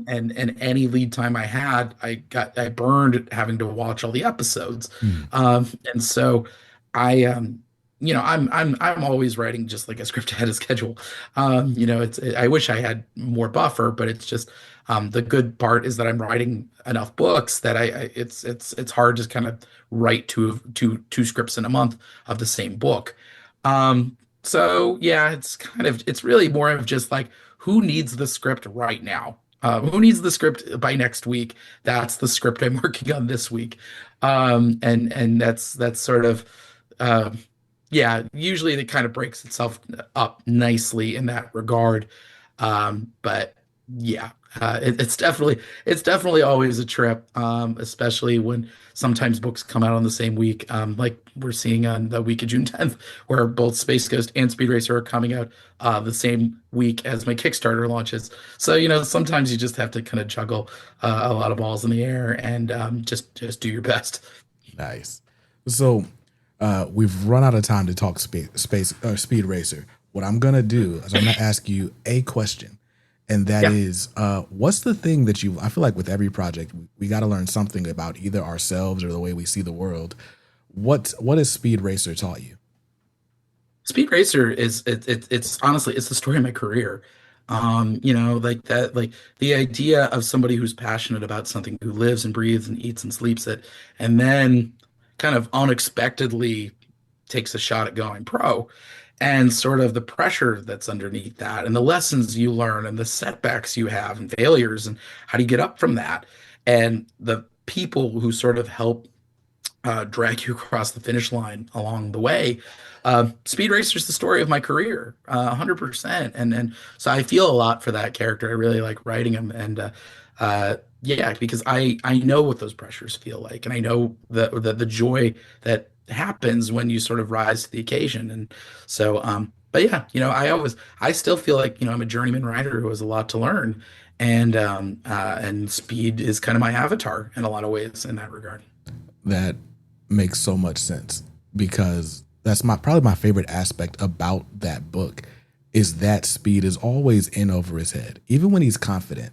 And any lead time I had, I burned having to watch all the episodes. Mm. And so I I'm always writing just like a script ahead of schedule. I wish I had more buffer, but it's just the good part is that I'm writing enough books that it's hard to kind of write two scripts in a month of the same book. So yeah, it's really more of just like who needs the script right now? Who needs the script by next week? That's the script I'm working on this week. And that's sort of um yeah, usually it kind of breaks itself up nicely in that regard. But yeah, it's definitely always a trip, especially when sometimes books come out on the same week, like we're seeing on the week of June 10th, where both Space Ghost and Speed Racer are coming out the same week as my Kickstarter launches. So sometimes you just have to kind of juggle a lot of balls in the air and just do your best. Nice. So we've run out of time to talk space or Speed Racer. What I'm gonna do is I'm gonna ask you a question, and that Yeah. is, what's the thing that I feel like with every project we got to learn something about either ourselves or the way we see the world. what has Speed Racer taught you? Speed Racer it's honestly it's the story of my career. Like that, like the idea of somebody who's passionate about something, who lives and breathes and eats and sleeps it, and then kind of unexpectedly takes a shot at going pro, and sort of the pressure that's underneath that, and the lessons you learn, and the setbacks you have, and failures, and how do you get up from that, and the people who sort of help drag you across the finish line along the way. Speed Racer is the story of my career, 100%. And so I feel a lot for that character. I really like writing him, and yeah, because I know what those pressures feel like, and I know the joy that happens when you sort of rise to the occasion. And so, but yeah, I still feel like I'm a journeyman writer who has a lot to learn, and Speed is kind of my avatar in a lot of ways in that regard. That makes so much sense because that's my probably my favorite aspect about that book is that Speed is always in over his head. Even when he's confident,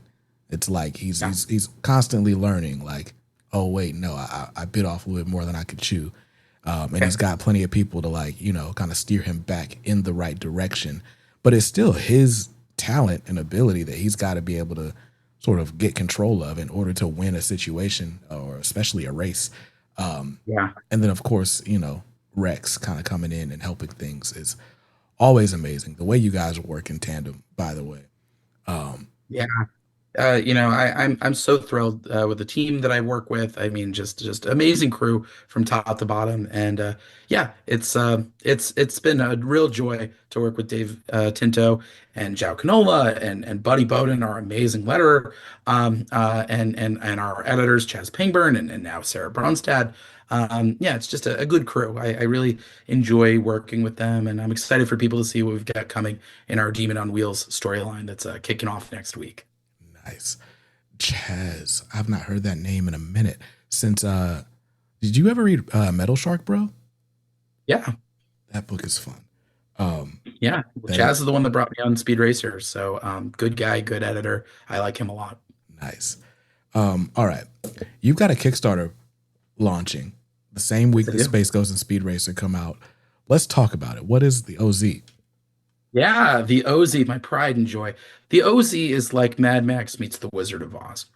it's like Yeah. he's constantly learning. Like, oh wait, no, I bit off a little bit more than I could chew, and he's got plenty of people to like kind of steer him back in the right direction. But it's still his talent and ability that he's got to be able to sort of get control of in order to win a situation or especially a race. Yeah. And then of course, Rex kind of coming in and helping things is always amazing. The way you guys work in tandem, by the way. Yeah. I'm so thrilled with the team that I work with. I mean, just amazing crew from top to bottom, and yeah, it's been a real joy to work with Dave Tinto and Joe Canola and Buddy Bowden, our amazing letterer, and our editors Chaz Pingburn and now Sarah Bronstad. Yeah, it's just a good crew. I really enjoy working with them, and I'm excited for people to see what we've got coming in our Demon on Wheels storyline that's kicking off next week. Nice. Chaz. I've not heard that name in a minute. Since did you ever read Metal Shark, bro? Yeah. That book is fun. Um Yeah, well, that Chaz is is the one that brought me on Speed Racer. So, good guy, good editor. I like him a lot. nice. All right. You've got a Kickstarter launching the same Yes, week I that do. Space Ghost and Speed Racer come out. Let's talk about it. What is the OZ? Yeah, the OZ, my pride and joy. The OZ is like Mad Max meets the Wizard of Oz.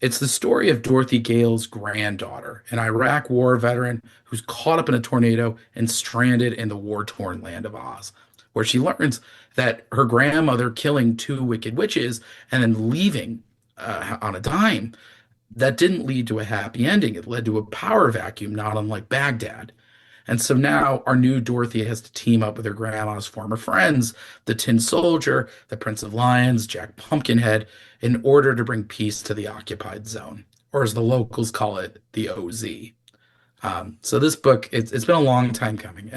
It's the story of Dorothy Gale's granddaughter, an Iraq war veteran who's caught up in a tornado and stranded in the war-torn land of Oz, where she learns that her grandmother killing two wicked witches and then leaving on a dime, that didn't lead to a happy ending. It led to a power vacuum, not unlike Baghdad. And so now our new Dorothy has to team up with her grandma's former friends, the Tin Soldier, the Prince of Lions, Jack Pumpkinhead, in order to bring peace to the occupied zone, or as the locals call it, the OZ. So this book, it's been a long time coming.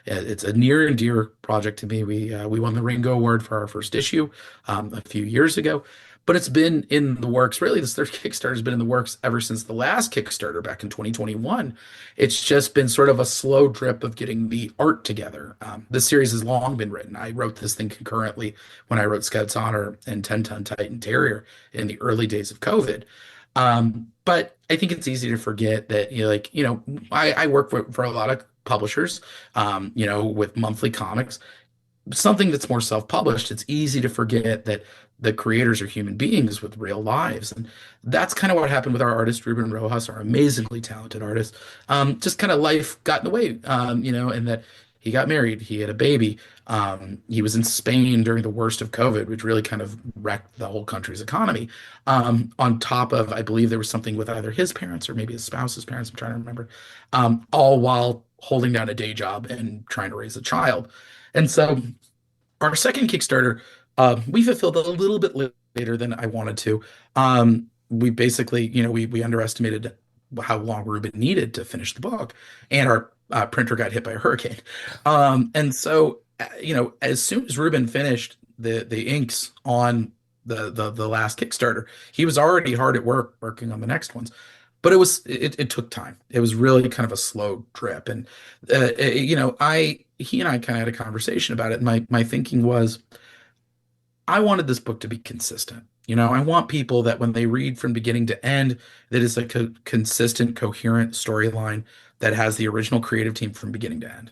It's a near and dear project to me. We won the Ringo Award for our first issue a few years ago, but it's been in the works. Really, this third Kickstarter has been in the works ever since the last Kickstarter back in 2021. It's just been sort of a slow drip of getting the art together. This series has long been written. I wrote this thing concurrently when I wrote Scout's Honor and 10 Ton Titan Terrier in the early days of COVID. But I think it's easy to forget that I work for a lot of publishers, with monthly comics, something that's more self-published. It's easy to forget that the creators are human beings with real lives, and that's kind of what happened with our artist Ruben Rojas, our amazingly talented artist. Just kind of life got in the way, and that he got married, he had a baby. He was in Spain during the worst of COVID, which really kind of wrecked the whole country's economy. On top of, I believe there was something with either his parents or maybe his spouse's parents. I'm trying to remember. All while holding down a day job and trying to raise a child. And so our second Kickstarter, we fulfilled a little bit later than I wanted to. We basically, we underestimated how long Ruben needed to finish the book, and our printer got hit by a hurricane. And so, as soon as Ruben finished the inks on the last Kickstarter, he was already hard at work working on the next ones. But it took time. It was really kind of a slow drip, and I he and I kind of had a conversation about it. And my thinking was, I wanted this book to be consistent. I want people that when they read from beginning to end, that it's like a consistent, coherent storyline that has the original creative team from beginning to end.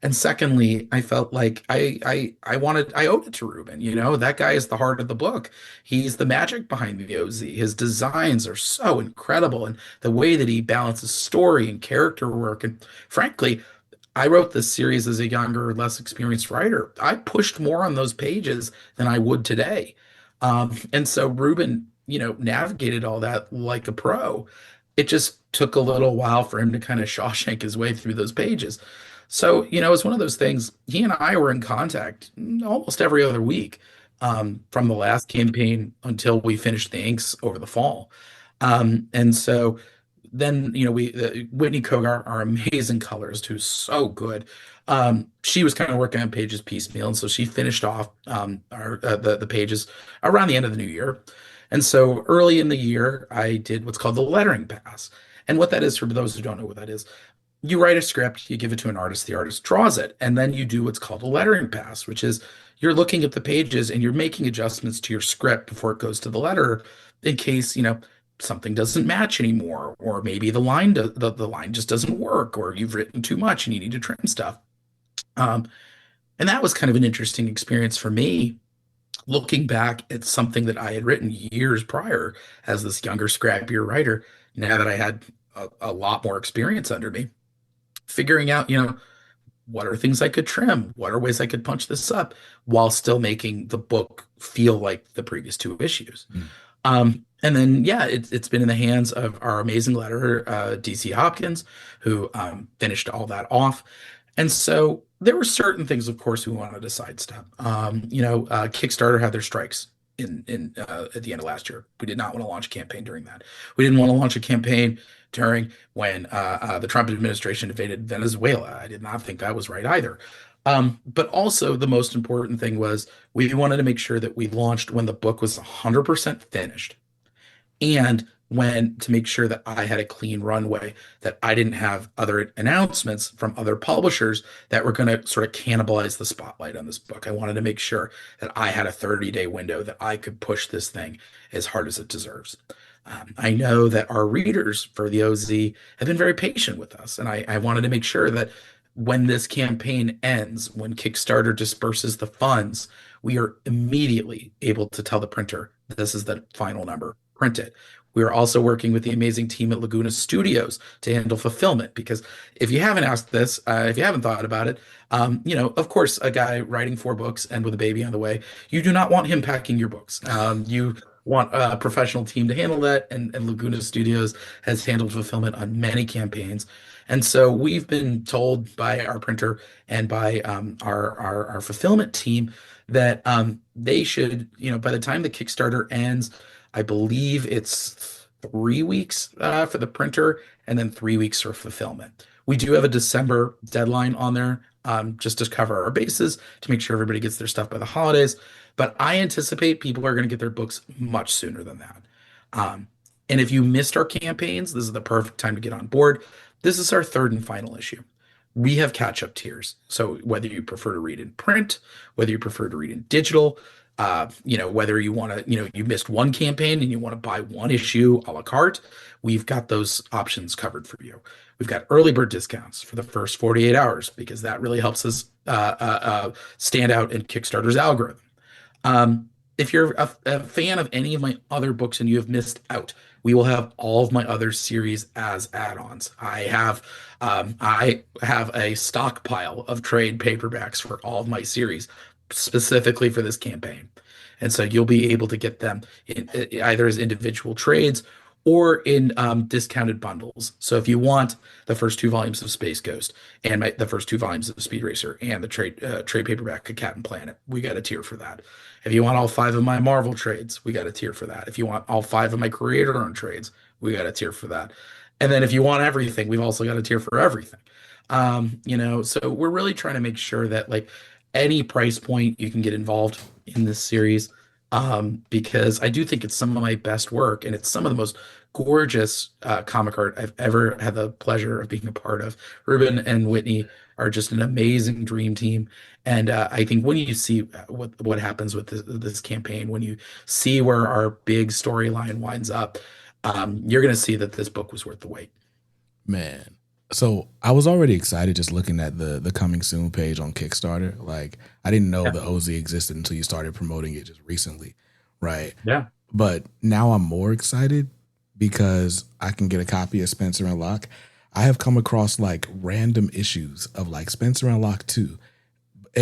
And secondly, I felt like I owed it to Ruben. That guy is the heart of the book. He's the magic behind the OZ. His designs are so incredible, and the way that he balances story and character work. And frankly, I wrote this series as a younger, less experienced writer. I pushed more on those pages than I would today. And so Ruben, navigated all that like a pro. It just took a little while for him to kind of Shawshank his way through those pages. So, it's one of those things. He and I were in contact almost every other week, from the last campaign until we finished the inks over the fall. And so then, Whitney Kogar, our amazing colorist, who's so good. She was kind of working on pages piecemeal, and so she finished off the pages around the end of the new year. And so early in the year, I did what's called the lettering pass. And what that is, for those who don't know what that is, you write a script, you give it to an artist, the artist draws it, and then you do what's called a lettering pass, which is you're looking at the pages and you're making adjustments to your script before it goes to the letterer in case, something doesn't match anymore, or maybe the line just doesn't work, or you've written too much and you need to trim stuff. Um, and that was kind of an interesting experience for me, looking back at something that I had written years prior as this younger, scrappier writer. Now that I had a lot more experience under me, figuring out, what are things I could trim? What are ways I could punch this up while still making the book feel like the previous two issues? And then, yeah, it's been in the hands of our amazing letterer, DC Hopkins, who finished all that off. And so there were certain things, of course, we wanted to sidestep. Kickstarter had their strikes in at the end of last year. We did not want to launch a campaign during that. We didn't want to launch a campaign during when the Trump administration invaded Venezuela. I did not think that was right either. But also the most important thing was we wanted to make sure that we launched when the book was 100% finished, and to make sure that I had a clean runway, that I didn't have other announcements from other publishers that were going to sort of cannibalize the spotlight on this book. I wanted to make sure that I had a 30-day window that I could push this thing as hard as it deserves. I know that our readers for the OZ have been very patient with us, and I wanted to make sure that when this campaign ends, when Kickstarter disperses the funds, we are immediately able to tell the printer, this is the final number, print it. We are also working with the amazing team at Laguna Studios to handle fulfillment, because if you haven't asked this, if you haven't thought about it, of course, a guy writing 4 books and with a baby on the way, you do not want him packing your books. You want a professional team to handle that, and Laguna Studios has handled fulfillment on many campaigns. And so we've been told by our printer and by our fulfillment team that they should, by the time the Kickstarter ends, I believe it's 3 weeks for the printer and then 3 weeks for fulfillment. We do have a December deadline on there, just to cover our bases, to make sure everybody gets their stuff by the holidays. But I anticipate people are going to get their books much sooner than that. And if you missed our campaigns, this is the perfect time to get on board. This is our third and final issue. We have catch-up tiers. So whether you prefer to read in print, whether you prefer to read in digital, whether you want to, you missed one campaign and you want to buy one issue a la carte, we've got those options covered for you. We've got early bird discounts for the first 48 hours because that really helps us stand out in Kickstarter's algorithm. If you're a fan of any of my other books and you have missed out, we will have all of my other series as add-ons. I have a stockpile of trade paperbacks for all of my series, specifically for this campaign. And so you'll be able to get them either as individual trades or in discounted bundles. So if you want the first 2 volumes of Space Ghost and the first 2 volumes of Speed Racer and the trade paperback of Captain Planet, we got a tier for that. If you want all 5 of my Marvel trades, we got a tier for that. If you want all 5 of my creator-owned trades, we got a tier for that. And then if you want everything, we've also got a tier for everything. So we're really trying to make sure that like any price point you can get involved in this series, because I do think it's some of my best work and it's some of the most gorgeous comic art I've ever had the pleasure of being a part of. Ruben and Whitney are just an amazing dream team. And I think when you see what happens with this campaign, when you see where our big storyline winds up, you're going to see that this book was worth the wait. Man, So I was already excited just looking at the coming soon page on Kickstarter. Like I didn't know Yeah. the OZ existed until you started promoting it just recently, right? Yeah. But now I'm more excited because I can get a copy of Spencer and Locke. I have come across like random issues of like Spencer and Locke 2,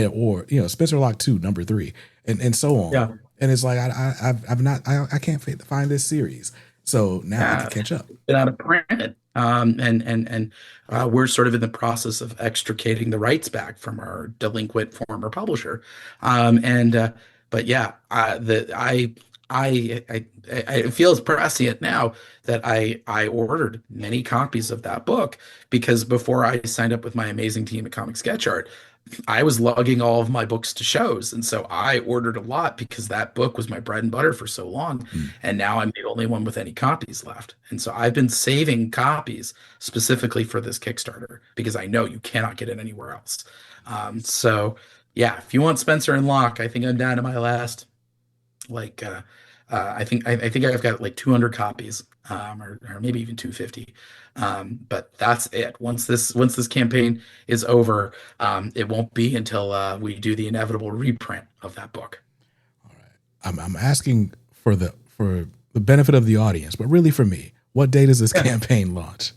or Spencer and Locke 2 number 3, and so on. Yeah. And it's like I've not I can't find this series. So now I can Yeah. catch up. Been out of print. And we're sort of in the process of extricating the rights back from our delinquent former publisher. And But yeah, it feels prescient now that I ordered many copies of that book because before I signed up with my amazing team at Comic Sketch Art, I was lugging all of my books to shows. And so I ordered a lot because that book was my bread and butter for so long. Mm. And now I'm the only one with any copies left. And so I've been saving copies specifically for this Kickstarter because I know you cannot get it anywhere else. So yeah, if you want Spencer and Locke, I think I'm down to my last like I think I've got like 200 copies, or maybe even 250. But that's it. Once this campaign is over, it won't be until we do the inevitable reprint of that book. All right. I'm asking for the benefit of the audience, but really for me. What day does this Yeah, campaign launch?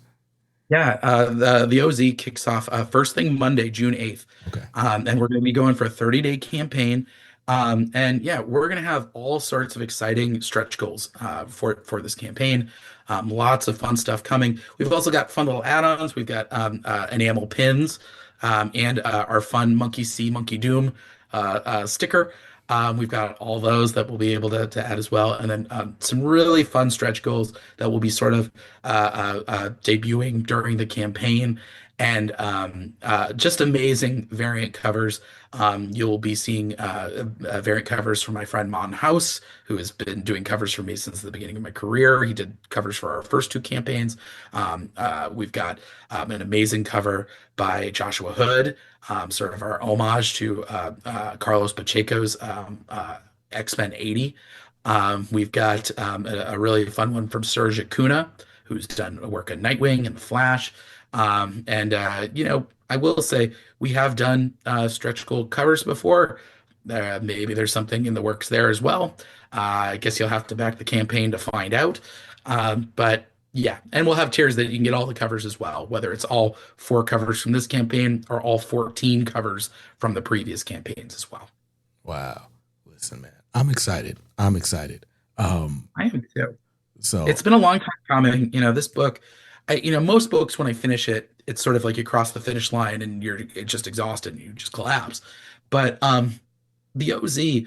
yeah. The OZ kicks off first thing Monday, June 8th. Okay. And we're going to be going for a 30-day campaign. And yeah, we're going to have all sorts of exciting stretch goals for this campaign. Lots of fun stuff coming. We've also got fun little add-ons. We've got enamel pins, and our fun Monkey See, Monkey Doom sticker. We've got all those that we'll be able to add as well. And then some really fun stretch goals that will be sort of debuting during the campaign. And just amazing variant covers. You'll be seeing variant covers from my friend Mon House, who has been doing covers for me since the beginning of my career. He did covers for our first two campaigns. We've got an amazing cover by Joshua Hood, sort of our homage to Carlos Pacheco's X-Men 80. We've got a really fun one from Serge Acuna, who's done work on Nightwing and The Flash. I will say we have done stretch goal covers before. Maybe there's something in the works there as well. I guess you'll have to back the campaign to find out. But yeah, and we'll have tiers that you can get all the covers as well, whether it's all four covers from this campaign or all 14 covers from the previous campaigns as well. Wow. Listen, man, I'm excited. I'm excited. I am too. So It's been a long time coming. This book, most books, when I finish it, it's sort of like you cross the finish line and you're just exhausted and you just collapse. But the OZ,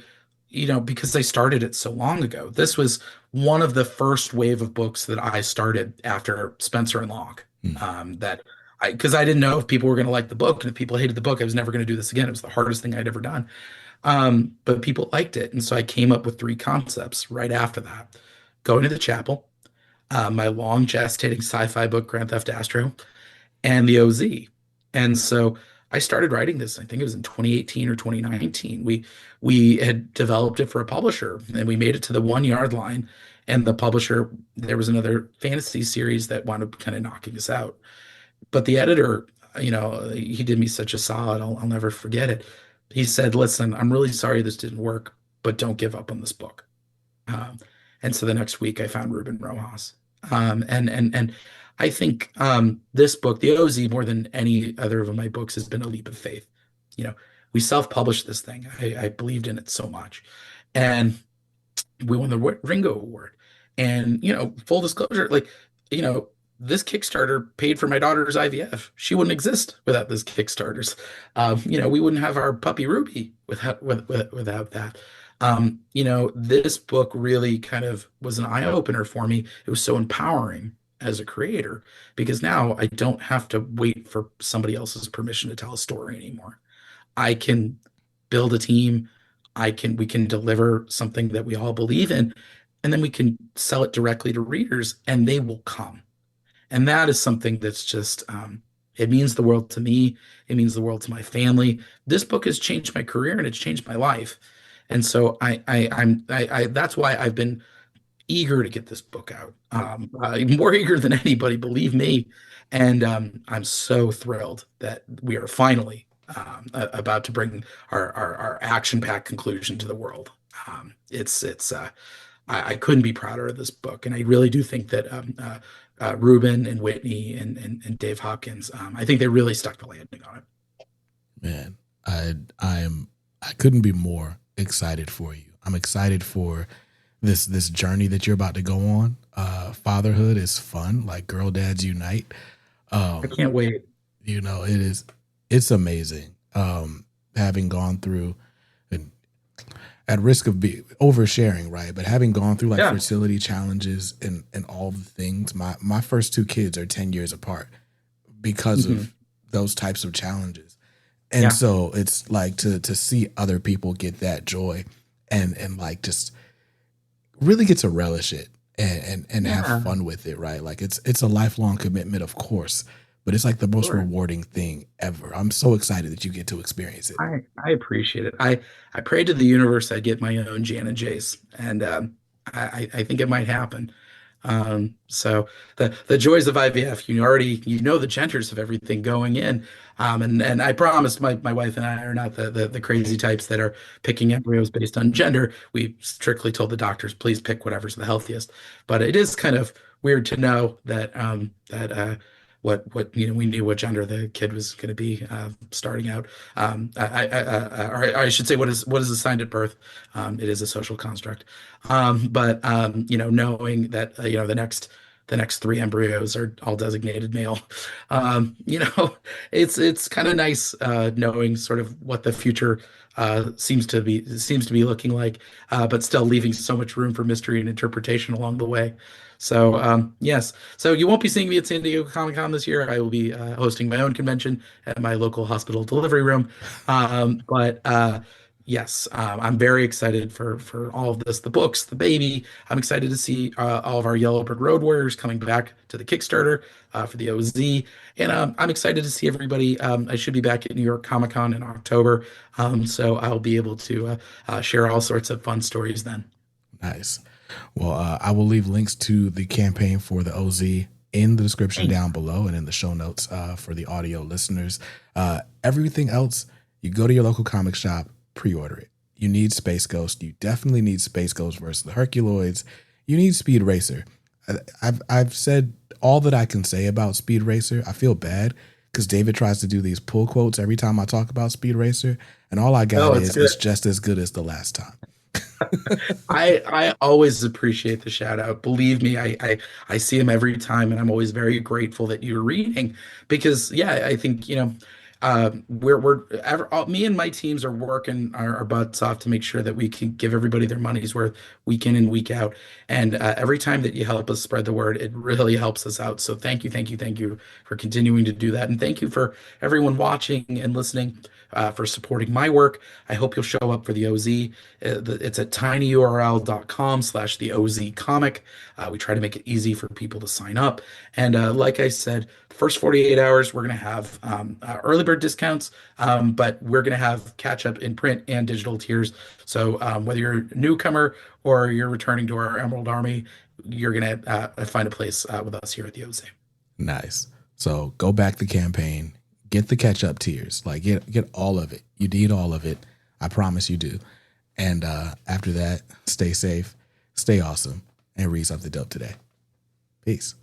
because I started it so long ago, this was one of the first wave of books that I started after Spencer and Locke. mm, Because I didn't know if people were going to like the book, and if people hated the book, I was never going to do this again. It was the hardest thing I'd ever done. But people liked it, and so I came up with three concepts right after that: going to the chapel, my long gestating sci-fi book, Grand Theft Astro, and the OZ. And so I started writing this, I think it was in 2018 or 2019. We had developed it for a publisher and we made it to the 1 yard line. And the publisher, there was another fantasy series that wound up kind of knocking us out. But the editor, he did me such a solid, I'll never forget it. He said, "Listen, I'm really sorry this didn't work, but don't give up on this book." Um, and so the next week I found Ruben Rojas. And I think this book, the OZ, more than any other of my books, has been a leap of faith. You know, we self-published this thing. I believed in it so much, and we won the Ringo Award. And full disclosure, like this Kickstarter paid for my daughter's IVF. She wouldn't exist without this Kickstarters. We wouldn't have our puppy Ruby without that. This book really kind of was an eye opener for me. It was so empowering as a creator because now I don't have to wait for somebody else's permission to tell a story anymore. I can build a team. We can deliver something that we all believe in, and then we can sell it directly to readers and they will come. And that is something that's just it means the world to me. It means the world to my family. This book has changed my career and it's changed my life. And so I that's why I've been eager to get this book out. More eager than anybody, believe me. And I'm so thrilled that we are finally about to bring our action-packed conclusion to the world. I couldn't be prouder of this book, and I really do think that Ruben and Whitney and Dave Hopkins, I think they really stuck the landing on it. Man, I couldn't be more excited for you. I'm excited for this journey that you're about to go on. Fatherhood is fun, like girl dads unite. I can't wait. It's amazing. Having gone through, and at risk of oversharing, right? But having gone through like Yeah. fertility challenges and all the things, my first two kids are 10 years apart because Mhm. of those types of challenges. And Yeah. so it's like to see other people get that joy and like just really get to relish it and Yeah. have fun with it, right? Like it's a lifelong commitment, of course, but it's like the most Sure. rewarding thing ever. I'm so excited that you get to experience it. I appreciate it. I prayed to the universe I'd get my own Jan and Jace, and I think it might happen. So the joys of IVF, you know the genders of everything going in. And I promised my wife and I are not the crazy types that are picking embryos based on gender. We strictly told the doctors, please pick whatever's the healthiest. But it is kind of weird to know that what we knew what gender the kid was going to be starting out. Or I should say what is assigned at birth. It is a social construct. But knowing that the next three embryos are all designated male, it's kind of nice knowing sort of what the future seems to be looking like, but still leaving so much room for mystery and interpretation along the way. So yes, so you won't be seeing me at San Diego Comic-Con this year. I will be hosting my own convention at my local hospital delivery room. But yes, I'm very excited for all of this, the books, the baby. I'm excited to see all of our Yellowbird Road Warriors coming back to the Kickstarter for the OZ. And I'm excited to see everybody. I should be back at New York Comic Con in October. So I'll be able to share all sorts of fun stories then. Nice. Well, I will leave links to the campaign for the OZ in the description Thanks. down below and in the show notes for the audio listeners. Everything else, you go to your local comic shop, pre-order it. You need Space Ghost. You definitely need Space Ghost versus the Herculoids. You need Speed Racer. I've said all that I can say about Speed Racer. I feel bad because David tries to do these pull quotes every time I talk about Speed Racer, and all I got Oh, it's is good. it's just as good as the last time. I always appreciate the shout out. Believe me, I see them every time, and I'm always very grateful that you're reading because yeah, I think me and my teams are working our butts off to make sure that we can give everybody their money's worth week in and week out. And every time that you help us spread the word, it really helps us out. So thank you, thank you, thank you for continuing to do that, and thank you for everyone watching and listening. For supporting my work. I hope you'll show up for the OZ. It's at tinyurl.com/the OZ comic. We try to make it easy for people to sign up. And like I said, the first 48 hours, we're going to have early bird discounts, but we're going to have catch up in print and digital tiers. So whether you're a newcomer or you're returning to our Emerald Army, you're going to find a place with us here at the OZ. Nice. So go back the campaign, get the catch up tiers, like get all of it. You need all of it. I promise you do. And after that, stay safe, stay awesome, and read something dope today. Peace.